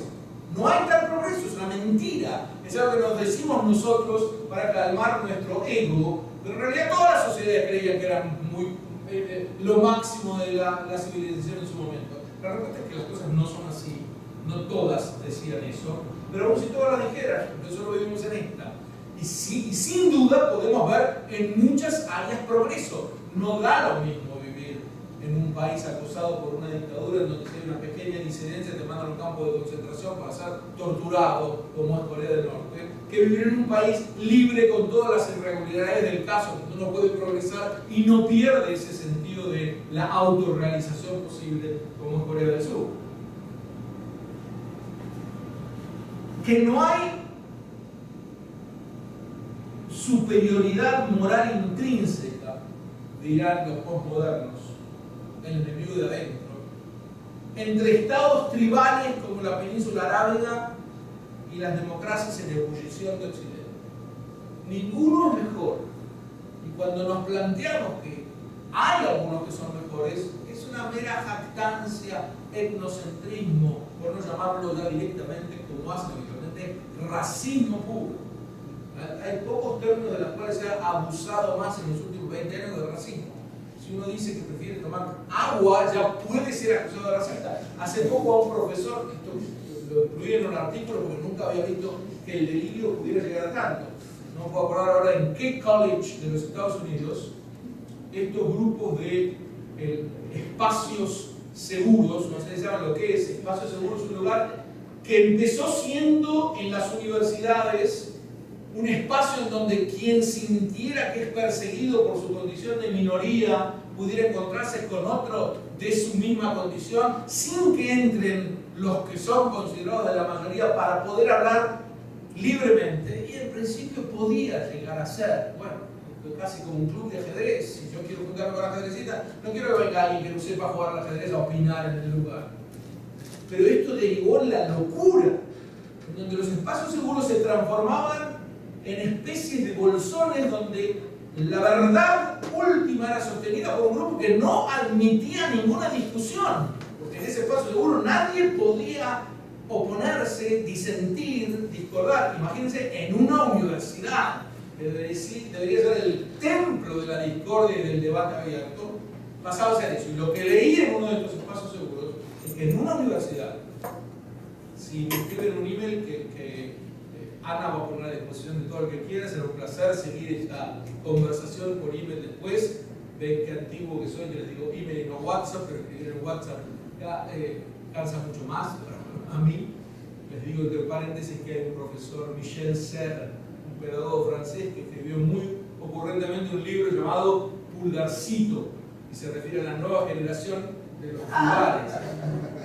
No hay tal progreso, es una mentira. Es algo que nos decimos nosotros para calmar nuestro ego, pero en realidad todas las sociedades creían que eran lo máximo de la civilización en su momento. La respuesta es que las cosas no son así, no todas decían eso, pero aún si todas las dijeran, entonces solo vivimos en esta. Y sin duda podemos ver en muchas áreas progreso. No da lo mismo vivir en un país acosado por una dictadura en donde si hay una pequeña disidencia te mandan a un campo de concentración para ser torturado, como es Corea del Norte, que vivir en un país libre con todas las irregularidades del caso, donde uno puede progresar y no pierde ese sentido de la autorrealización posible, como es Corea del Sur. Que no hay superioridad moral intrínseca, dirán los postmodernos, el enemigo de adentro, entre estados tribales como la península arábiga y las democracias en ebullición de Occidente. Ninguno es mejor. Y cuando nos planteamos que hay algunos que son mejores, es una mera jactancia, etnocentrismo, por no llamarlo ya directamente como hacen habitualmente, racismo puro. Hay pocos términos de los cuales se ha abusado más en los últimos 20 años del racismo. Si uno dice que prefiere tomar agua, ya puede ser acusado de racista. Hace poco a un profesor, esto lo incluí en un artículo porque nunca había visto que el delirio pudiera llegar a tanto. No puedo acordar ahora en qué college de los Estados Unidos estos grupos de espacios seguros, no sé si saben lo que es, espacios seguros, un lugar que empezó siendo en las universidades un espacio en donde quien sintiera que es perseguido por su condición de minoría pudiera encontrarse con otro de su misma condición sin que entren los que son considerados de la mayoría para poder hablar libremente. Y en principio podía llegar a ser, bueno, casi como un club de ajedrez. Si yo quiero juntarme con la ajedrecista, no quiero que venga alguien que no sepa jugar al ajedrez a opinar en el lugar. Pero esto derivó en la locura, en donde los espacios seguros se transformaban en especies de bolsones donde la verdad última era sostenida por un grupo que no admitía ninguna discusión, porque en ese espacio seguro nadie podía oponerse, disentir, discordar. Imagínense en una universidad, que debería ser el templo de la discordia y del debate abierto, pasaba a ser eso. Y lo que leí en uno de estos espacios seguros es que en una universidad, si me escriben un email que Ana va a poner a disposición de todo el que quiera, será un placer seguir esta conversación por email después. Ven qué antiguo que soy, yo les digo email y no WhatsApp, pero escribir en WhatsApp ya, cansa mucho más. A mí, les digo entre paréntesis que hay un profesor, Michel Serre, un pedagogo francés, que escribió muy ocurrentemente un libro llamado Pulgarcito, y se refiere a la nueva generación de los pulgares.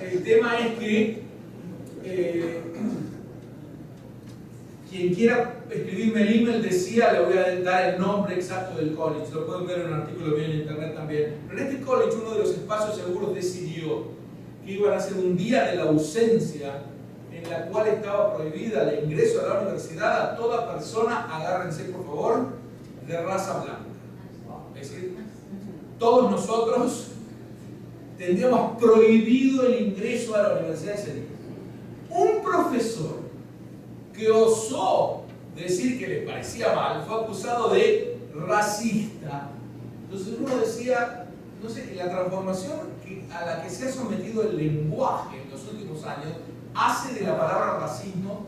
El tema es que quien quiera escribirme el email decía, le voy a dar el nombre exacto del college, lo pueden ver en un artículo mío en internet también. Pero en este college, uno de los espacios seguros decidió que iban a ser un día de la ausencia en la cual estaba prohibida el ingreso a la universidad a toda persona, agárrense por favor, de raza blanca. Es decir, todos nosotros tendríamos prohibido el ingreso a la universidad ese día. Un profesor que osó decir que le parecía mal fue acusado de racista. Entonces uno decía, no sé, la transformación a la que se ha sometido el lenguaje en los últimos años hace de la palabra racismo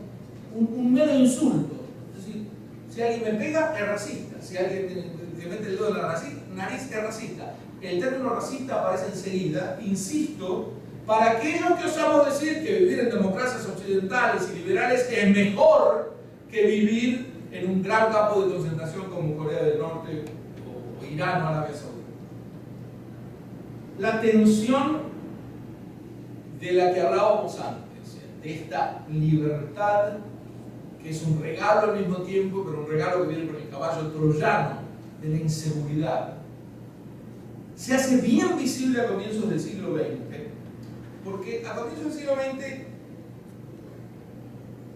un mero insulto. Es decir, si alguien me pega, es racista. Si alguien te mete el dedo en la nariz, es racista. El término racista aparece enseguida, insisto, para aquellos que osamos decir que vivir en democracias occidentales y liberales es mejor que vivir en un gran campo de concentración como Corea del Norte o Irán o Arabia Saudita. La tensión de la que hablábamos antes, de esta libertad que es un regalo al mismo tiempo, pero un regalo que viene con el caballo troyano de la inseguridad, se hace bien visible a comienzos del siglo XX, porque a comienzos del siglo XX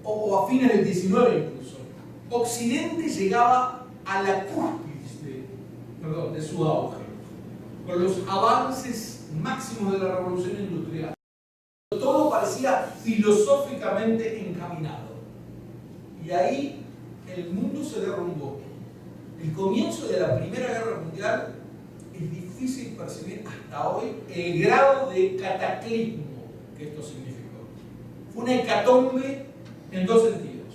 o a fines del XIX incluso, Occidente llegaba a la cúspide de su auge, con los avances máximos de la revolución industrial. Todo parecía filosóficamente encaminado. Y ahí el mundo se derrumbó. El comienzo de la Primera Guerra Mundial es difícil percibir hasta hoy el grado de cataclismo que esto significó. Fue una hecatombe en dos sentidos.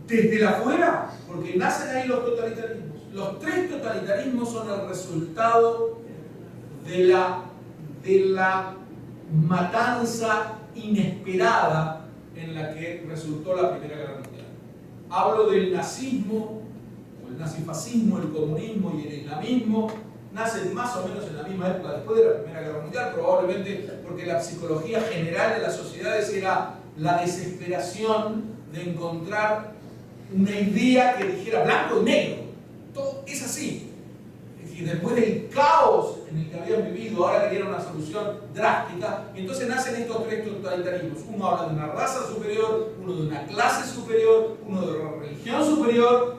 Desde la afuera, porque nacen ahí los totalitarismos. Los tres totalitarismos son el resultado de la matanza inesperada en la que resultó la Primera Guerra Mundial. Hablo del nazismo, o el nazifascismo, el comunismo y el islamismo, nacen más o menos en la misma época después de la Primera Guerra Mundial, probablemente porque la psicología general de las sociedades era la desesperación de encontrar una idea que dijera blanco y negro. Todo es así. Y después del caos en el que habían vivido, ahora querían una solución drástica, y entonces nacen estos tres totalitarismos. Uno habla de una raza superior, uno de una clase superior, uno de una religión superior,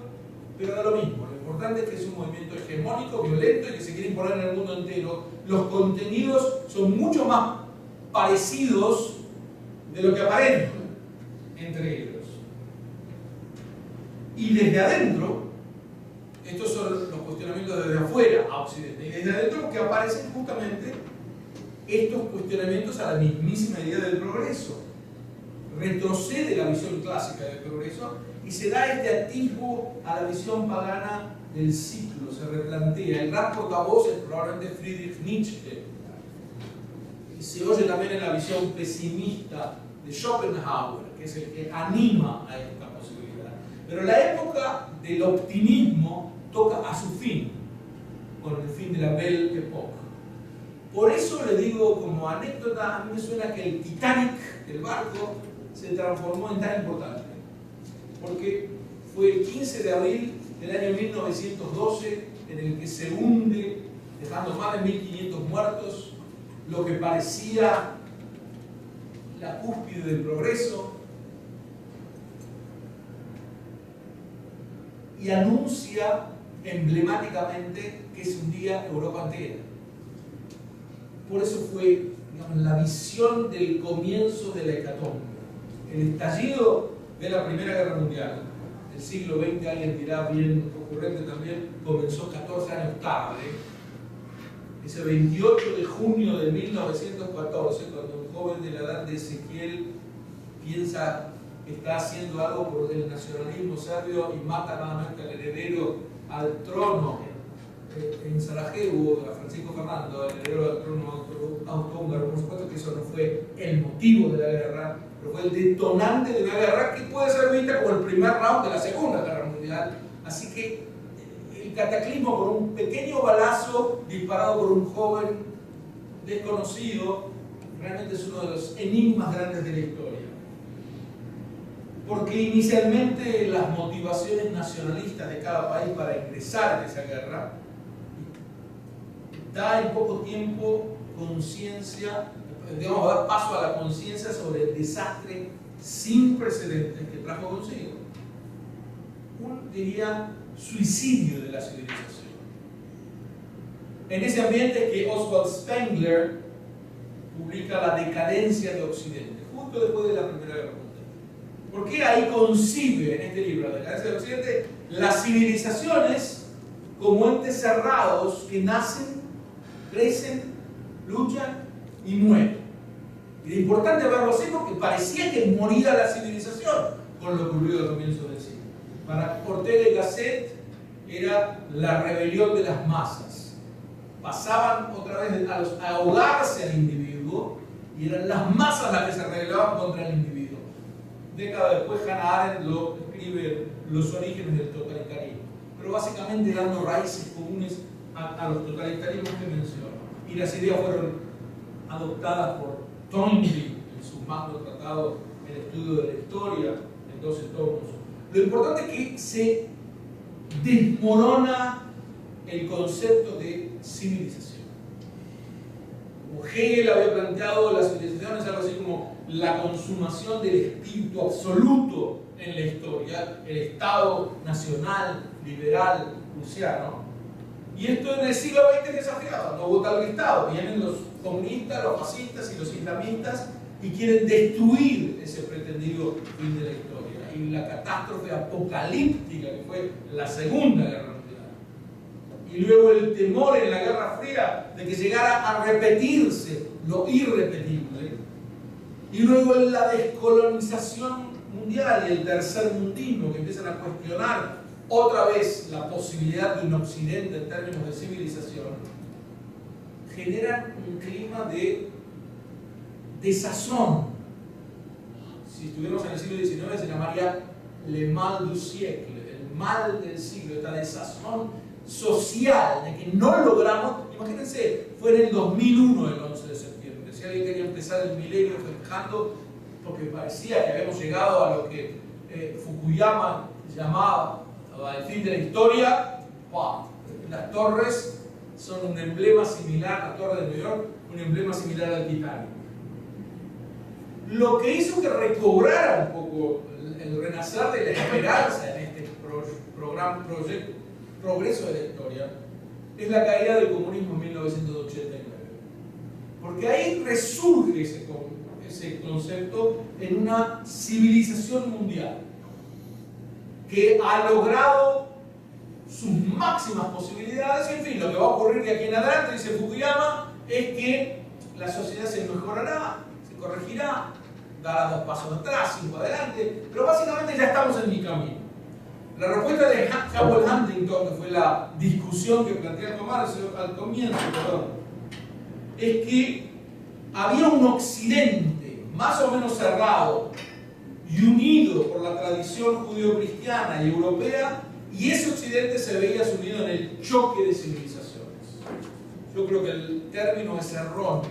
pero da lo mismo. Lo importante es que es un movimiento hegemónico, violento y que se quiere imponer en el mundo entero. Los contenidos son mucho más parecidos de lo que aparentan entre ellos. Y desde adentro, estos son los cuestionamientos desde afuera a Occidente, y desde adentro que aparecen justamente estos cuestionamientos a la mismísima idea del progreso. Retrocede la visión clásica del progreso y se da este atisbo a la visión pagana del ciclo, se replantea. El gran portavoz es probablemente Friedrich Nietzsche, y se oye también en la visión pesimista de Schopenhauer, que es el que anima a esta posibilidad. Pero la época del optimismo toca a su fin, con el fin de la Belle Époque. Por eso le digo como anécdota, a mí me suena que el Titanic, el barco, se transformó en tan importante, porque fue el 15 de abril del año 1912 en el que se hunde, dejando más de 1500 muertos, lo que parecía la cúspide del progreso, y anuncia emblemáticamente que se hundía Europa entera. Por eso fue, digamos, la visión del comienzo de la hecatombe. El estallido de la Primera Guerra Mundial, del siglo XX, alguien dirá bien ocurrente también, comenzó 14 años tarde. Ese 28 de junio de 1914, cuando un joven de la edad de Ezequiel piensa que está haciendo algo por el nacionalismo serbio y mata nada más al heredero al trono en Sarajevo, a Francisco Fernando, el heredero al trono austrohúngaro. Por supuesto que eso no fue el motivo de la guerra, pero fue el detonante de una guerra que puede ser vista como el primer round de la Segunda Guerra Mundial. Así que el cataclismo por un pequeño balazo disparado por un joven desconocido realmente es uno de los enigmas grandes de la historia. Porque inicialmente las motivaciones nacionalistas de cada país para ingresar en esa guerra da en poco tiempo conciencia, digamos, da paso a la conciencia sobre el desastre sin precedentes que trajo consigo. Diría, suicidio de la civilización. En ese ambiente es que Oswald Spengler publica La decadencia de Occidente, justo después de la Primera Guerra Mundial. Porque ahí concibe en este libro, La decadencia de Occidente, las civilizaciones como entes cerrados que nacen, crecen, luchan y mueren. Y es importante verlo así porque parecía que moría la civilización con lo ocurrido al comienzo del siglo. Para Ortega y Gasset era la rebelión de las masas. Pasaban otra vez a ahogarse al individuo y eran las masas las que se rebelaban contra el individuo. Décadas después Hannah Arendt lo escribe Los orígenes del totalitarismo, pero básicamente dando raíces comunes a los totalitarismos que menciono. Y las ideas fueron adoptadas por Toynbee en su magno tratado El estudio de la historia, en 12 tomos. Lo importante es que se desmorona el concepto de civilización. Como Hegel había planteado, la civilización es algo así como la consumación del espíritu absoluto en la historia, el Estado nacional, liberal, prusiano. Y esto en el siglo XX es desafiado, no hubo tal Estado. Vienen los comunistas, los fascistas y los islamistas y quieren destruir ese pretendido fin de la historia. Y la catástrofe apocalíptica que fue la Segunda Guerra Mundial. Y luego el temor en la Guerra Fría de que llegara a repetirse lo irrepetible. Y luego la descolonización mundial y el tercermundismo que empiezan a cuestionar otra vez la posibilidad de un occidente en términos de civilización, generan un clima de desazón. Si estuviéramos en el siglo XIX se llamaría le mal du siècle, el mal del siglo, esta desazón social de que no logramos. Imagínense, fue en el 2001 el 11 de septiembre, si alguien quería empezar el milenio festejando porque parecía que habíamos llegado a lo que Fukuyama llamaba el fin de la historia. ¡Wow! Las torres son un emblema similar, la torre de New York, un emblema similar al Titanic. Lo que hizo que recobrara un poco el renacer de la esperanza en este progreso de la historia es la caída del comunismo en 1989. Porque ahí resurge ese concepto en una civilización mundial que ha logrado sus máximas posibilidades. En fin, lo que va a ocurrir de aquí en adelante, dice Fukuyama, es que la sociedad se mejorará, se corregirá, dará 2 pasos atrás, 5 adelante, pero básicamente ya estamos en mi camino. La respuesta de Howell Huntington, que fue la discusión que plantea Tomás al comienzo, es que había un occidente más o menos cerrado y unido por la tradición judío-cristiana y europea, y ese occidente se veía sumido en el choque de civilizaciones. Yo creo que el término es erróneo.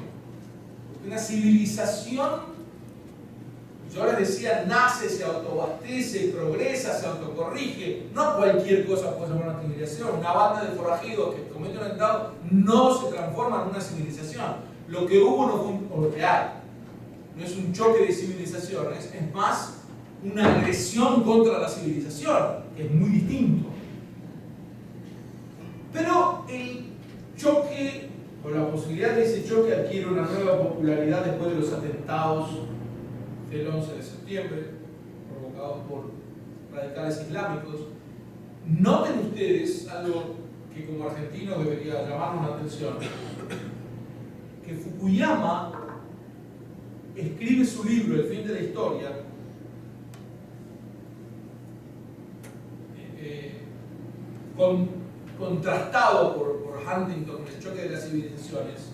Una civilización, yo les decía, nace, se autoabastece, progresa, se autocorrige. No cualquier cosa puede ser una civilización. Una banda de forajidos que comete un atentado no se transforma en una civilización. Lo que hubo no fue o lo que hay. No es un choque de civilizaciones, es más una agresión contra la civilización, que es muy distinto. Pero el choque, o la posibilidad de ese choque, adquiere una nueva popularidad después de los atentados del 11 de septiembre, provocados por radicales islámicos. Noten ustedes algo que como argentinos debería llamarnos la atención, que Fukuyama escribe su libro El fin de la historia contrastado por Huntington, el choque de las civilizaciones,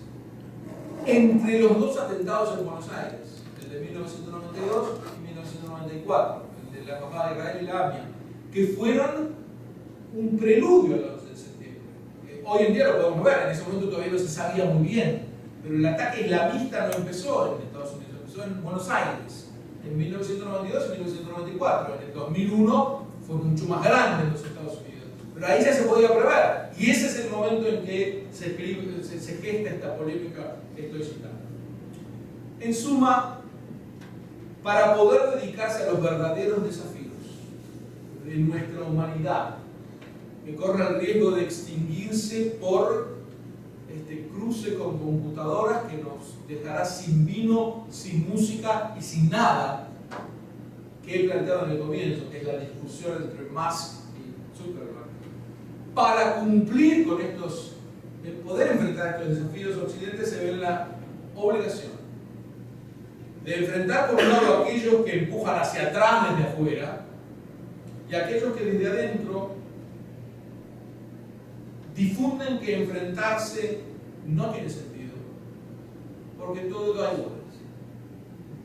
entre los 2 atentados en Buenos Aires, el de 1992 y 1994, el de la embajada de Israel y la AMIA, que fueron un preludio al 11 de septiembre. Hoy en día lo podemos ver, en ese momento todavía no se sabía muy bien, pero el ataque islamista no empezó en Estados Unidos, empezó en Buenos Aires, en 1992 y 1994. En el 2001 fue mucho más grande en los Estados Unidos, pero ahí ya se podía prever, y ese es el momento en que se gesta esta polémica que estoy citando. En suma, para poder dedicarse a los verdaderos desafíos de nuestra humanidad, que corre el riesgo de extinguirse por este cruce con computadoras que nos dejará sin vino, sin música y sin nada, que he planteado en el comienzo, que es la discusión entre Musk y Zuckerberg. Para cumplir con estos, poder enfrentar estos desafíos, Occidente se ve en la obligación de enfrentar por un lado a aquellos que empujan hacia atrás desde afuera y aquellos que desde adentro difunden que enfrentarse no tiene sentido, porque todo da igual.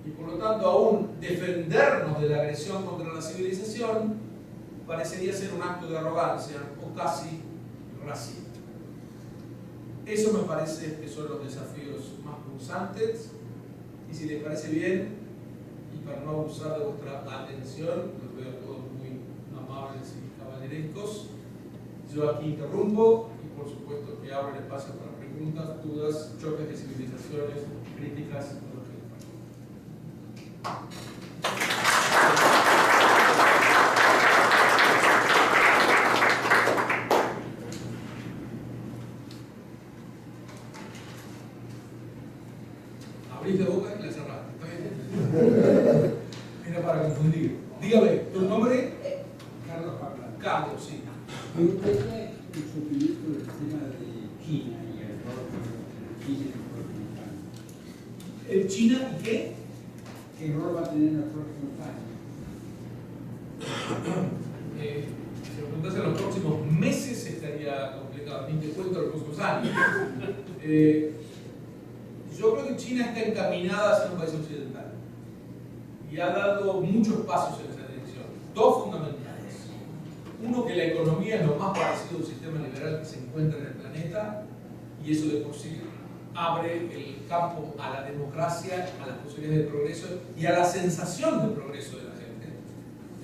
Y por lo tanto, aún defendernos de la agresión contra la civilización parecería ser un acto de arrogancia o casi racista. Eso me parece que son los desafíos más punzantes, y si les parece bien, y para no abusar de vuestra atención, los veo a todos muy amables y caballerescos, yo aquí interrumpo y por supuesto que abro el espacio para preguntas, dudas, choques de civilizaciones, críticas, lo que abrís la boca y la cerraste, ¿está bien? Era para confundir. Dígame, ¿tu nombre? Carlos Pablo. Carlos, sí. Me gustaría su opinión sobre el tema de China y el rol de China en los próximos años. ¿El China y qué? ¿Qué rol va a tener en los próximos años? Si lo preguntas en los próximos meses estaría complicado, ni te cuento los próximos años. China está encaminada hacia un país occidental y ha dado muchos pasos en esa dirección, dos fundamentales. Uno, que la economía es lo más parecido a un sistema liberal que se encuentra en el planeta, y eso de por sí abre el campo a la democracia, a las posibilidades de progreso y a la sensación de progreso de la gente.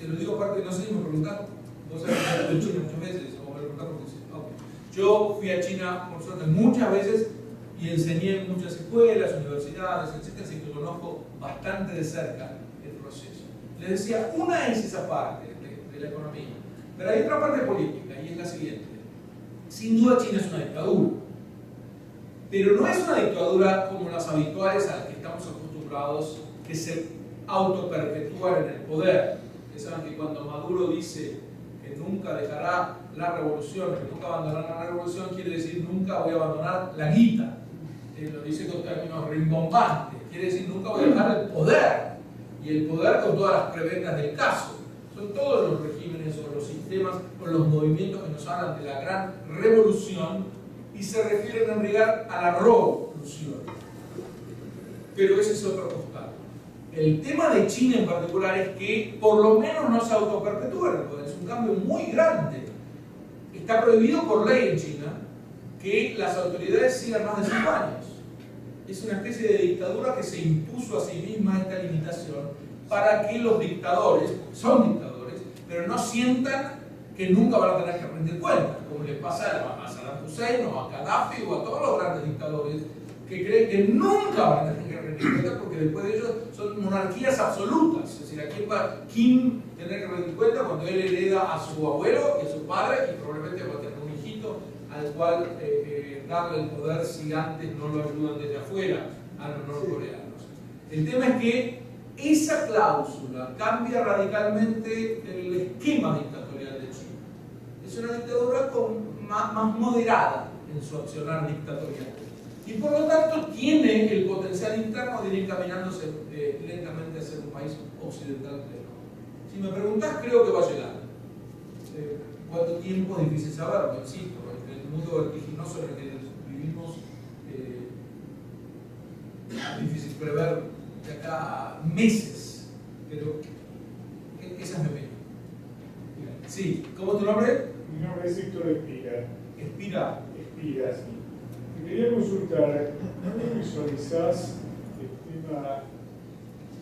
Te lo digo aparte, no sé si me preguntaron, vos sabés que he ido a China muchas veces, o me preguntaron porque sí. Okay. Yo fui a China, por suerte, muchas veces y enseñé en muchas escuelas, universidades, etc. Así que conozco bastante de cerca el proceso. Les decía, una es esa parte de la economía, pero hay otra parte política y es la siguiente. Sin duda China es una dictadura. Pero no es una dictadura como las habituales a las que estamos acostumbrados, que se autoperpetúan en el poder. Que saben que cuando Maduro dice que nunca dejará la revolución, que nunca abandonará la revolución, quiere decir nunca voy a abandonar la guita. Lo dice con términos rimbombantes, quiere decir nunca voy a dejar el poder. Y el poder con todas las prebendas del caso. Son todos los regímenes o los sistemas o los movimientos que nos hablan de la gran revolución y se refieren en realidad a la revolución. Pero ese es otro costado. El tema de China en particular es que por lo menos no se autoperpetúa el poder. Es un cambio muy grande. Está prohibido por ley en China que las autoridades sigan más de 5 años. Es una especie de dictadura que se impuso a sí misma esta limitación para que los dictadores, porque son dictadores, pero no sientan que nunca van a tener que rendir cuentas, como les pasa a Saddam Hussein o a Gaddafi o a todos los grandes dictadores que creen que nunca van a tener que rendir cuentas porque después de ellos son monarquías absolutas. Es decir, ¿a quién va Kim tener que rendir cuentas cuando él hereda a su abuelo y a su padre y probablemente va a tener un hijito al cual darle el poder si antes no lo ayudan desde afuera a los norcoreanos? El tema es que esa cláusula cambia radicalmente el esquema dictatorial de China. Es una dictadura más moderada en su accionar dictatorial. Y por lo tanto tiene el potencial interno de ir encaminándose lentamente a ser un país occidental pleno. Si me preguntás, creo que va a llegar. ¿Cuánto tiempo? Es difícil saberlo, insisto. En el mundo vertiginoso en el que vivimos, es difícil prever de acá a meses. Pero esa es mi opinión. Sí, ¿cómo es tu nombre? Mi nombre es Héctor Espira. Espira. Espira, sí. Te quería consultar, ¿cómo visualizás el tema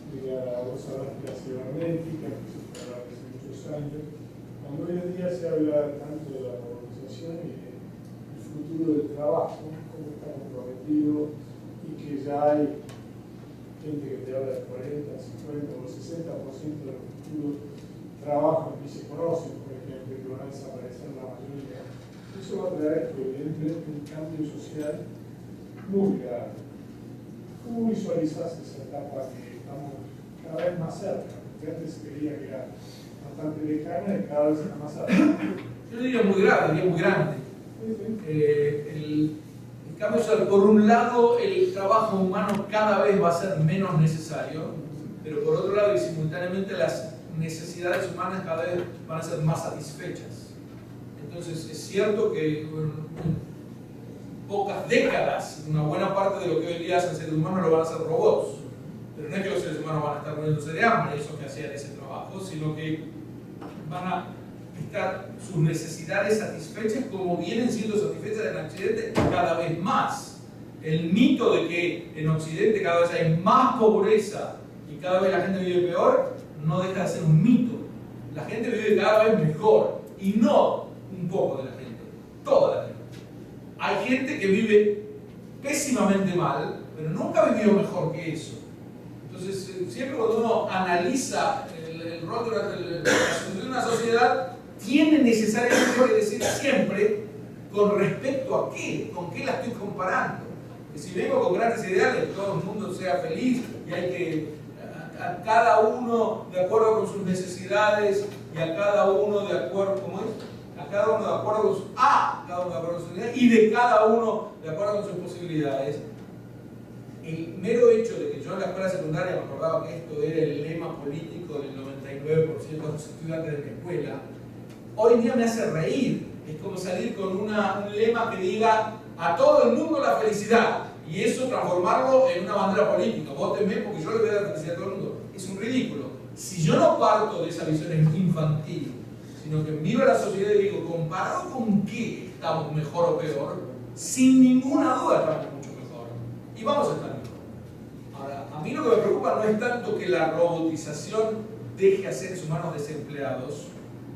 de vos hablaste de la cibernética, que se habla hace muchos años, cuando hoy en día se habla tanto de la robotización y del futuro del trabajo, cómo está comprometido y que ya hay gente que te habla del 40, 50 o 60% de los futuros trabajos que se conocen, por ejemplo, que van a desaparecer la mayoría. Eso va a traer evidentemente un cambio social muy grave. ¿Cómo visualizás esa etapa que estamos cada vez más cerca? Porque antes se creía que era bastante lejana y cada vez está más cerca. Yo diría muy grave, diría muy grande. El cambio social, por un lado, el trabajo humano cada vez va a ser menos necesario, pero por otro lado y simultáneamente las necesidades humanas cada vez van a ser más satisfechas. Entonces es cierto que en pocas décadas una buena parte de lo que hoy en día hacen seres humanos lo van a hacer robots, pero no es que los seres humanos van a estar muriéndose de hambre, esos que hacían ese trabajo, sino que van a estar sus necesidades satisfechas como vienen siendo satisfechas en Occidente cada vez más. El mito de que en Occidente cada vez hay más pobreza y cada vez la gente vive peor no deja de ser un mito. La gente vive cada vez mejor y no un poco de la gente, toda la gente. Hay gente que vive pésimamente mal, pero nunca vivió mejor que eso. Entonces, siempre cuando uno analiza el rol de una sociedad, tiene necesariamente que decir siempre con respecto a qué, con qué la estoy comparando. Que si vengo con grandes ideales, que todo el mundo sea feliz y hay que a cada uno de acuerdo con sus necesidades y a cada uno de acuerdo, ¿cómo es? A cada uno de acuerdo con sus, cada uno de acuerdo con sus necesidades y de cada uno de acuerdo con sus posibilidades. El mero hecho de que yo en la escuela secundaria me acordaba que esto era el lema político del 99% de los estudiantes de mi escuela, hoy en día me hace reír. Es como salir con un lema que diga a todo el mundo la felicidad. Y eso transformarlo en una bandera política. Vótenme porque yo le voy a dar felicidad a todo el mundo. Es un ridículo. Si yo no parto de esa visión infantil, sino que miro a la sociedad y digo, ¿comparado con qué estamos mejor o peor? Sin ninguna duda estamos mucho mejor. Y vamos a estar mejor. Ahora, a mí lo que me preocupa no es tanto que la robotización deje a seres humanos desempleados,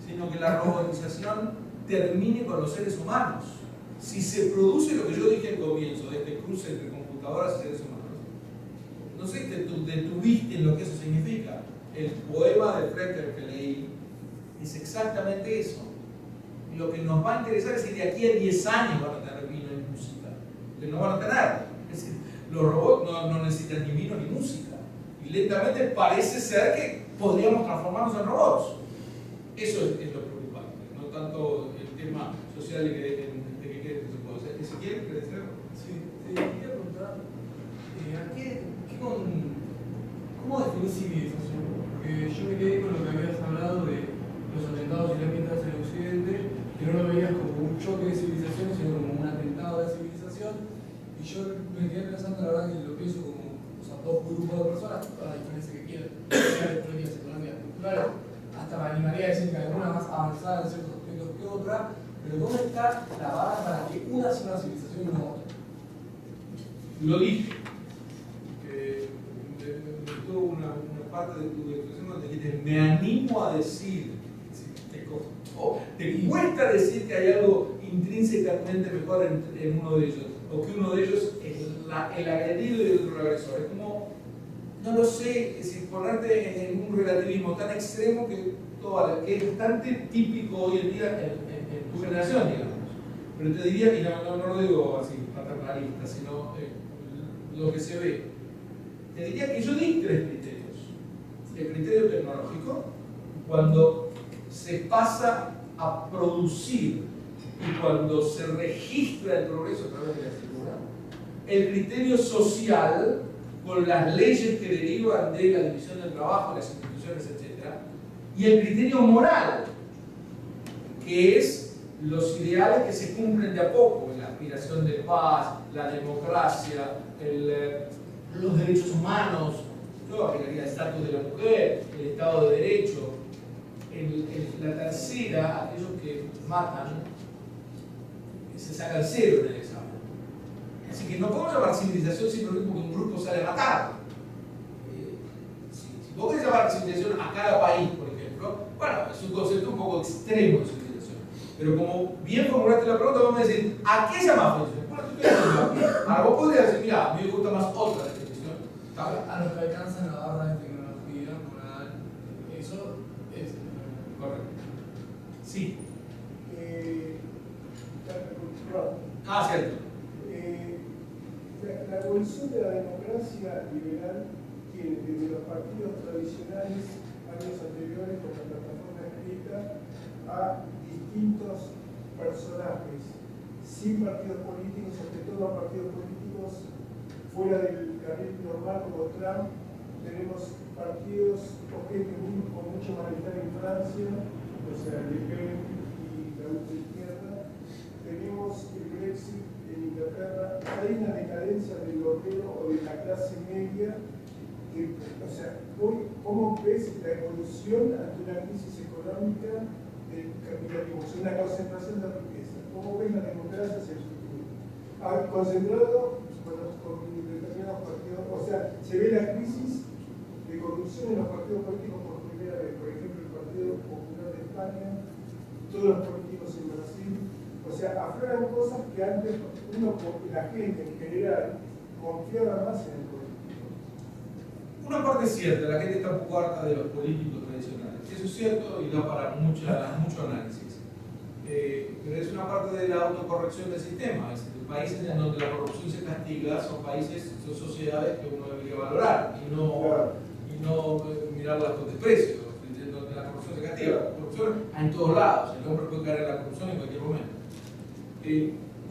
sino que la robotización termine con los seres humanos. Si se produce lo que yo dije al comienzo, de este cruce entre computadoras y seres humanos, no sé, te detuviste en lo que eso significa. El poema de Frecker que leí es exactamente eso. Lo que nos va a interesar es si de aquí a 10 años van a tener vino y música. Que no van a tener. Es decir, los robots no necesitan ni vino ni música. Y lentamente parece ser que podríamos transformarnos en robots. Eso es lo preocupante, no tanto el tema social de que se puede hacer. ¿Ezequiel, querés decir algo? Sí, te quería preguntar, ¿cómo definís civilización? Porque yo me quedé con lo que habías hablado de los atentados islámicos en Occidente, que no lo veías como un choque de civilización, sino como un atentado de civilización. Y yo me quedé pensando, la verdad, que lo pienso como, o sea, dos grupos de personas, toda la diferencia que quieran, sociales, políticas, económicas, culturales. Hasta me animaría a decir que alguna más avanzada en ciertos aspectos que otra, pero ¿dónde está la vara para que una sea una civilización y no otra? Lo dije, que me gustó una parte de tu expresión donde dijiste, me animo a decir, te costó, te cuesta decir que hay algo intrínsecamente mejor en uno de ellos, o que uno de ellos es el agredido y el otro el agresor. Es como, no lo sé, es decir, ponerte en un relativismo tan extremo que es bastante típico hoy en día en tu generación, digamos. Pero te diría, y no lo digo así paternalista, sino lo que se ve, te diría que yo di 3 criterios. El criterio tecnológico, cuando se pasa a producir y cuando se registra el progreso a través de la figura. El criterio social, con las leyes que derivan de la división del trabajo, las instituciones, etc. Y el criterio moral, que es los ideales que se cumplen de a poco, la aspiración de paz, la democracia, los derechos humanos, yo agregaría el estatus de la mujer, el Estado de Derecho, la tercera, aquellos que matan, se sacan 0 en el examen. Así que no podemos llamar civilización simplemente porque un grupo sale a matar. Si vos querés llamar civilización a cada país, por ejemplo, bueno, es un concepto un poco extremo de civilización. Pero como bien formulaste la pregunta, vamos a decir, ¿a qué llamás civilización? Bueno, tú quieres. Ahora vos podrías decir, mira, a mí me gusta más otra definición. A los que alcanzan la barra de tecnología, moral, eso es correcto. Sí. Cierto. La evolución de la democracia liberal tiene desde los partidos tradicionales, años anteriores, con la plataforma escrita, a distintos personajes, sin partidos políticos, sobre todo a partidos políticos fuera del carril normal como Trump. Tenemos partidos o gente con mucho malestar en Francia, o sea, Le Pen y la ultraizquierda. Tenemos el Brexit en Inglaterra. Hay una decadencia del obrero o de la clase media. O sea, ¿cómo ves la evolución ante una crisis económica del capitalismo? Es una concentración de riqueza. ¿Cómo ves la democracia hacia el futuro? Concentrado con determinados partidos. O sea, se ve la crisis de corrupción en los partidos políticos por primera vez. Por ejemplo, el Partido Popular de España, todos los políticos en Brasil. O sea, afloran cosas que antes la gente en general confiaba más en el político. Una parte es cierta, la gente está un poco harta de los políticos tradicionales. Eso es cierto y da para mucho análisis. Pero es una parte de la autocorrección del sistema. Es decir, países en donde la corrupción se castiga son sociedades que uno debería valorar y no mirarlas con desprecio. Donde la corrupción se castiga. La corrupción en todos lados. El hombre puede caer en la corrupción en cualquier momento.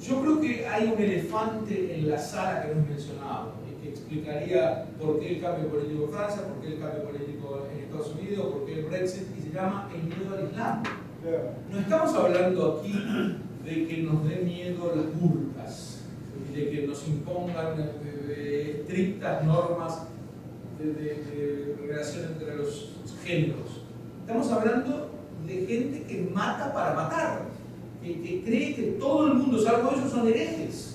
Yo creo que hay un elefante en la sala que no es mencionado y que explicaría por qué el cambio político en Francia, por qué el cambio político en Estados Unidos, por qué el Brexit, y se llama el miedo al Islam. No estamos hablando aquí de que nos dé miedo las burkas. y de que nos impongan estrictas normas de relación entre los géneros. Estamos hablando de gente que mata para matar, que cree que todo el mundo, salvo ellos, son herejes.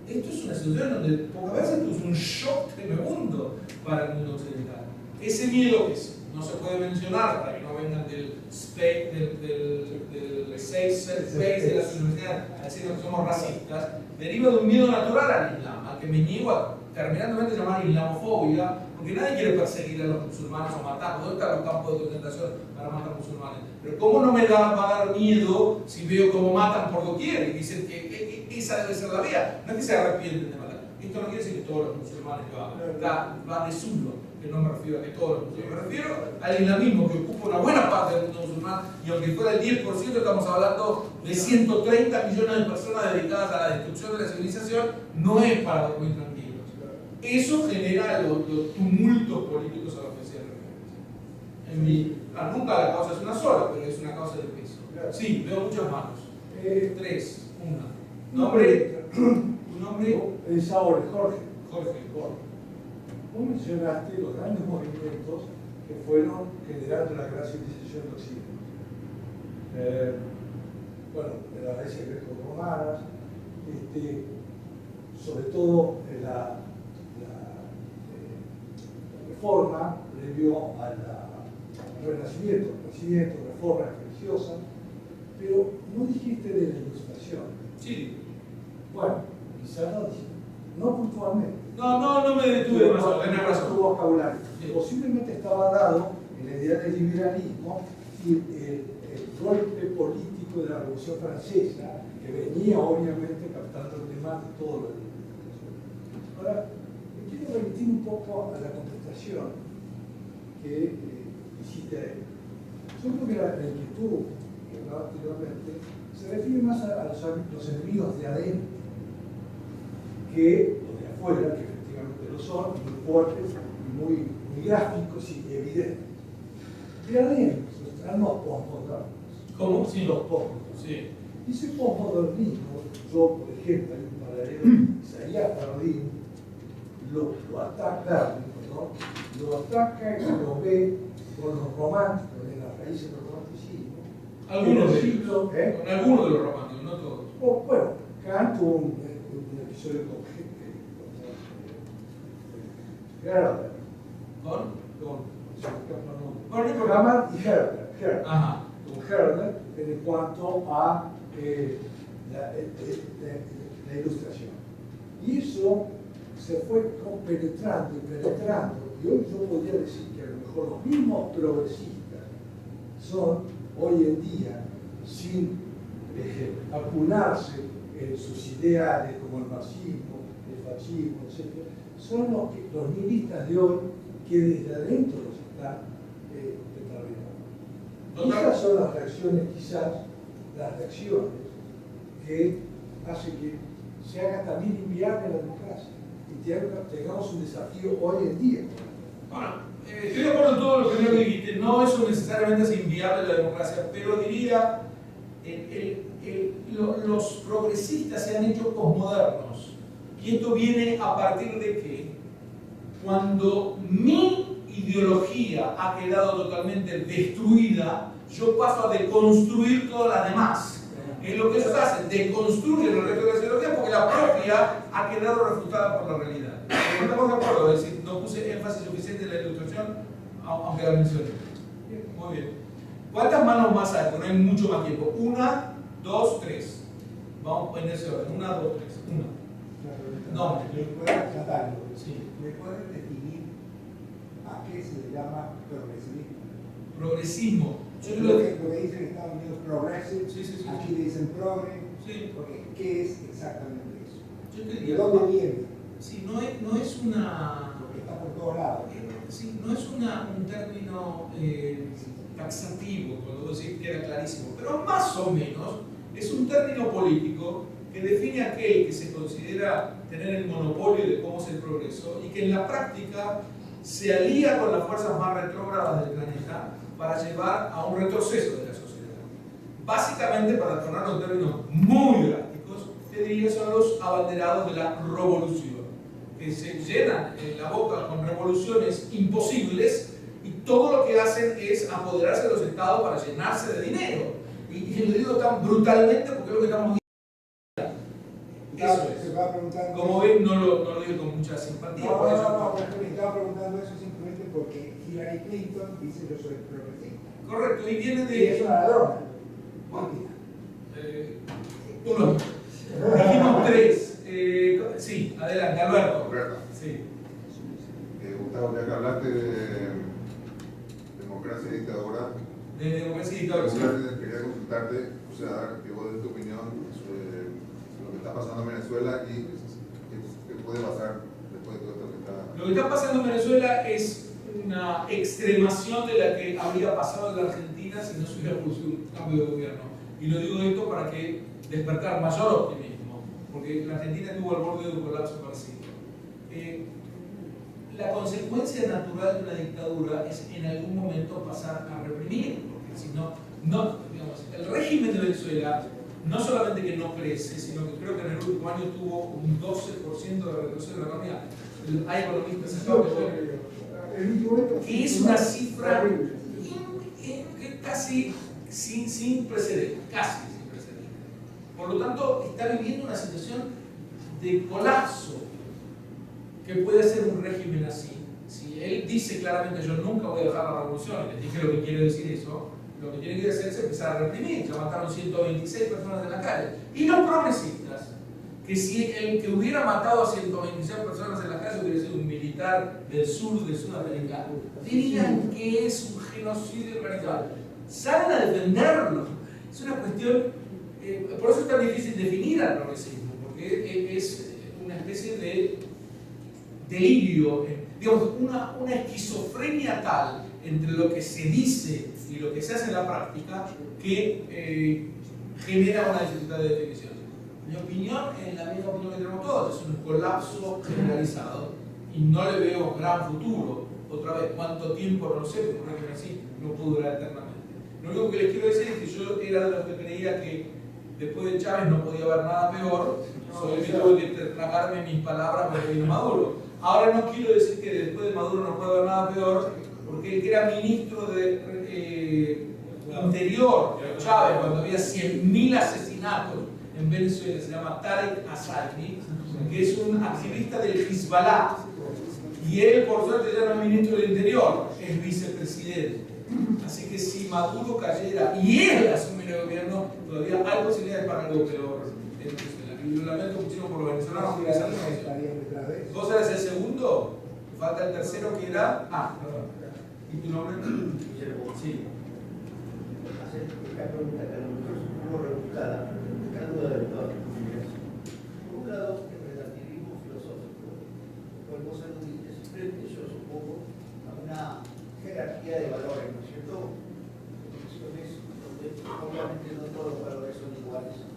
Esto es una situación donde pocas veces esto es un shock tremendo para el mundo occidental. Ese miedo que no se puede mencionar para que no vengan del space de las universidades a decir que somos racistas, deriva de un miedo natural al Islam, al que me niego a terminantemente llamar islamofobia, porque nadie quiere perseguir a los musulmanes o matarlos. ¿Dónde están los campos de concentración para matar musulmanes? Pero ¿cómo no me va a dar miedo si veo cómo matan por doquier y dicen que esa debe ser la vía? No es que se arrepienten de matar. Esto no quiere decir que todos los musulmanes lo hagan. Va de surdo, que no me refiero a que todos los musulmanes. Me refiero al islamismo, que ocupa una buena parte del mundo musulmán, y aunque fuera el 10%, estamos hablando de 130 millones de personas dedicadas a la destrucción de la civilización. No es para dormir tranquilos. Eso genera los tumultos políticos a los que se refiere. Nunca la causa es una sola, pero es una causa de peso. Sí, veo muchas manos. 3, 1. Nombre. ¿Tu nombre? Es ahora, Jorge. Jorge. Vos mencionaste los grandes movimientos que fueron generando la gran civilización de Occidente. Bueno, de las raíces greco-romanas, sobre todo la reforma previo al renacimiento, reformas religiosas, pero no dijiste de la ilustración. Sí. Bueno, quizás no dijiste, no puntualmente. No me detuve demasiado, tenés razón. Tu vocabulario. Sí. Posiblemente estaba dado en la idea del liberalismo y el golpe político de la Revolución Francesa, que venía obviamente captando el tema de todo lo de Ahora, me quiero remitir un poco a la contestación que hiciste a él. Yo creo que la inquietud que hablaba anteriormente se refiere más a los enemigos de adentro que los de afuera, que efectivamente lo son, muy fuertes, muy gráficos y evidentes. De adentro están los postmodernos. ¿Cómo? Sí. Los postmodernos. Sí. Y ese postmodernismo, yo, por ejemplo, hay un paralelo, Isaías Bardín lo ataca, lo ataca y lo ve con los románticos, en las raíces del romanticismo. Algunos de ellos. Siglo, Con algunos de los románticos, no todos. Bueno, Kant tuvo un episodio con Herder. Con Hamann y Herder. Ajá. Con Herder en cuanto a la ilustración. Y eso se fue penetrando, y hoy yo podría decir que a lo mejor los mismos progresistas son hoy en día, sin acunarse en sus ideales como el marxismo, el fascismo, etc., son los nihilistas de hoy que desde adentro los están determinando. Esas son las reacciones, quizás, las reacciones que hacen que se haga también inviable la democracia y tengamos un desafío hoy en día. Bueno, estoy de acuerdo en todo lo que dijiste. No eso necesariamente es inviable la democracia, pero diría los progresistas se han hecho posmodernos. Y esto viene a partir de que cuando mi ideología ha quedado totalmente destruida, yo paso a deconstruir todas las demás. Es lo que ellos hacen, deconstruyen el resto de la ideología porque la propia ha quedado refutada por la realidad. No estamos de acuerdo, es decir, no puse énfasis suficiente en la ilustración, aunque la mencioné. Muy bien. ¿Cuántas manos más hay? Porque no hay mucho más tiempo. 1, 2, 3. Vamos en ese orden. 1, 2, 3. 1. No. Sí. ¿Me pueden definir a qué se le llama progresismo? Progresismo. Lo que dicen en Estados Unidos progressive, sí. aquí le dicen progre. Sí. Porque, ¿qué es exactamente eso? Yo te ¿De diría, dónde viene? sí, no es una. Porque está por todos lados. Sí, no es un término taxativo, cuando decir que era clarísimo, pero más o menos es un término político que define a aquel que se considera tener el monopolio de cómo es el progreso y que en la práctica se alía con las fuerzas más retrógradas del planeta para llevar a un retroceso de la sociedad. Básicamente, para ponerlo en términos muy drásticos, te diría son los abanderados de la revolución, que se llenan en la boca con revoluciones imposibles y todo lo que hacen es apoderarse de los estados para llenarse de dinero. Y lo digo tan brutalmente porque es lo que estamos viendo. Eso es. Se va preguntando. Como ven, no lo digo con mucha simpatía. No, por eso- me estaba preguntando eso simplemente porque Hillary Clinton dice yo soy progresista. Correcto, y viene Y es de... una ladrona. Uno. Dijimos tres. Sí, adelante, Alberto. Alberto. Sí. Gustavo, ya que hablaste de democracia y dictadura, De democracia y dictadura. quería consultarte, o sea, que vos des tu opinión sobre lo que está pasando en Venezuela y qué puede pasar después de todo esto que está... Lo que está pasando en Venezuela es una extremación de la que habría pasado en la Argentina si no se hubiera producido un cambio de gobierno. Y lo digo esto para que despertar mayor optimismo, porque la Argentina estuvo al borde de un colapso parecido. La consecuencia natural de una dictadura es en algún momento pasar a reprimir, porque si no, digamos, el régimen de Venezuela no solamente que no crece, sino que creo que en el último año tuvo un 12% de retroceso de la economía. Hay economistas que es una cifra casi sin precedentes, casi sin precedentes. Por lo tanto, está viviendo una situación de colapso que puede ser un régimen así. Si él dice claramente yo nunca voy a dejar la revolución, y les dije lo que quiere decir eso, lo que tiene que hacer es empezar a reprimir. Ya mataron 126 personas en la calle. Y los progresistas, que si el que hubiera matado a 126 personas en la calle hubiera sido un militar del sur de Sudamérica, dirían que es un genocidio organizado. Salen a defenderlo. Es una cuestión, por eso es tan difícil definir al progresismo, porque es una especie de delirio, digamos, una esquizofrenia tal entre lo que se dice y lo que se hace en la práctica que genera una dificultad de definición. Mi opinión es la misma opinión que tenemos todos, es un colapso generalizado y no le veo gran futuro. Otra vez, ¿cuánto tiempo? No lo sé, porque un régimen así no puede durar eternamente. Lo único que les quiero decir es que yo era de los que creía que después de Chávez no podía haber nada peor, solo que tuve que tragarme mis palabras porque vino Maduro. Ahora no quiero decir que después de Maduro no puede haber nada peor, porque el que era ministro de Interior, Chávez, cuando había 100.000 asesinatos en Venezuela, se llama Tarek Assalmi, que es un activista del Hezbollah, y él por suerte ya no es ministro del Interior, es vicepresidente. Así que si Maduro cayera y él asumiera el gobierno, todavía hay posibilidades para algo peor en Venezuela. Y lo lamento muchísimo por los venezolanos que esa no. ¿Vos eres el segundo? Falta el tercero que era... perdón. ¿Y tu nombre? Sí. Hacer esta pregunta que a lo mejor es un poco rebuscada, pero duda de todo. Por un lado, el relativismo filosófico, por vos aludís, frente yo supongo a una jerarquía de valores, ¿no es cierto? Condiciones donde obviamente no todos los valores son iguales.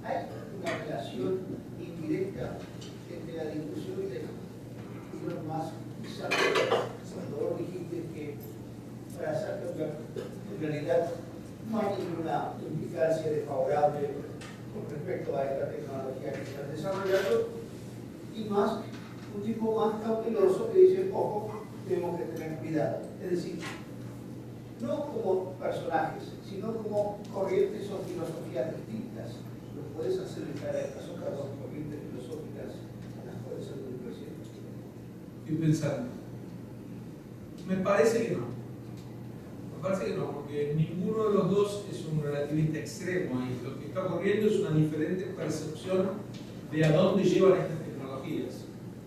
Hay una relación indirecta entre la discusión de los más sabios. Cuando vos dijiste que para hacer cambiar, en realidad no hay ninguna implicancia desfavorable con respecto a esta tecnología que están desarrollando, y más un tipo más cauteloso que dice, ojo, tenemos que tener cuidado. Es decir, no como personajes, sino como corrientes o filosofías distintas. Lo puedes hacer en cada caso, cada dos corrientes filosóficas, las puedes hacer del presidente. Estoy pensando. Me parece que no. Me parece que no, porque ninguno de los dos es un relativista extremo y lo que está ocurriendo es una diferente percepción de a dónde llevan estas tecnologías.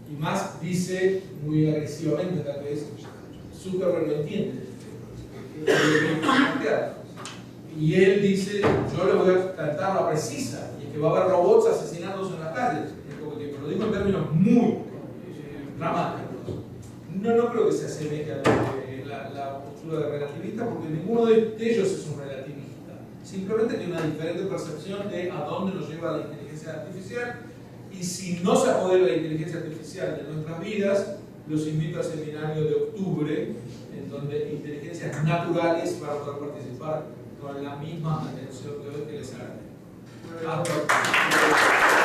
Y más dice muy agresivamente tal vez, Zuckerberg lo entiende. Y él dice, yo le voy a cantar la precisa, y que va a haber robots asesinados en las calles. Lo digo en términos muy dramáticos. No creo que se asemeje a la postura de relativista, porque ninguno de ellos es un relativista. Simplemente tiene una diferente percepción de a dónde nos lleva la inteligencia artificial. Y si no se apodera la inteligencia artificial de nuestras vidas, los invito al seminario de octubre, en donde inteligencias naturales van a poder participar con la misma atención que les agrade. Hasta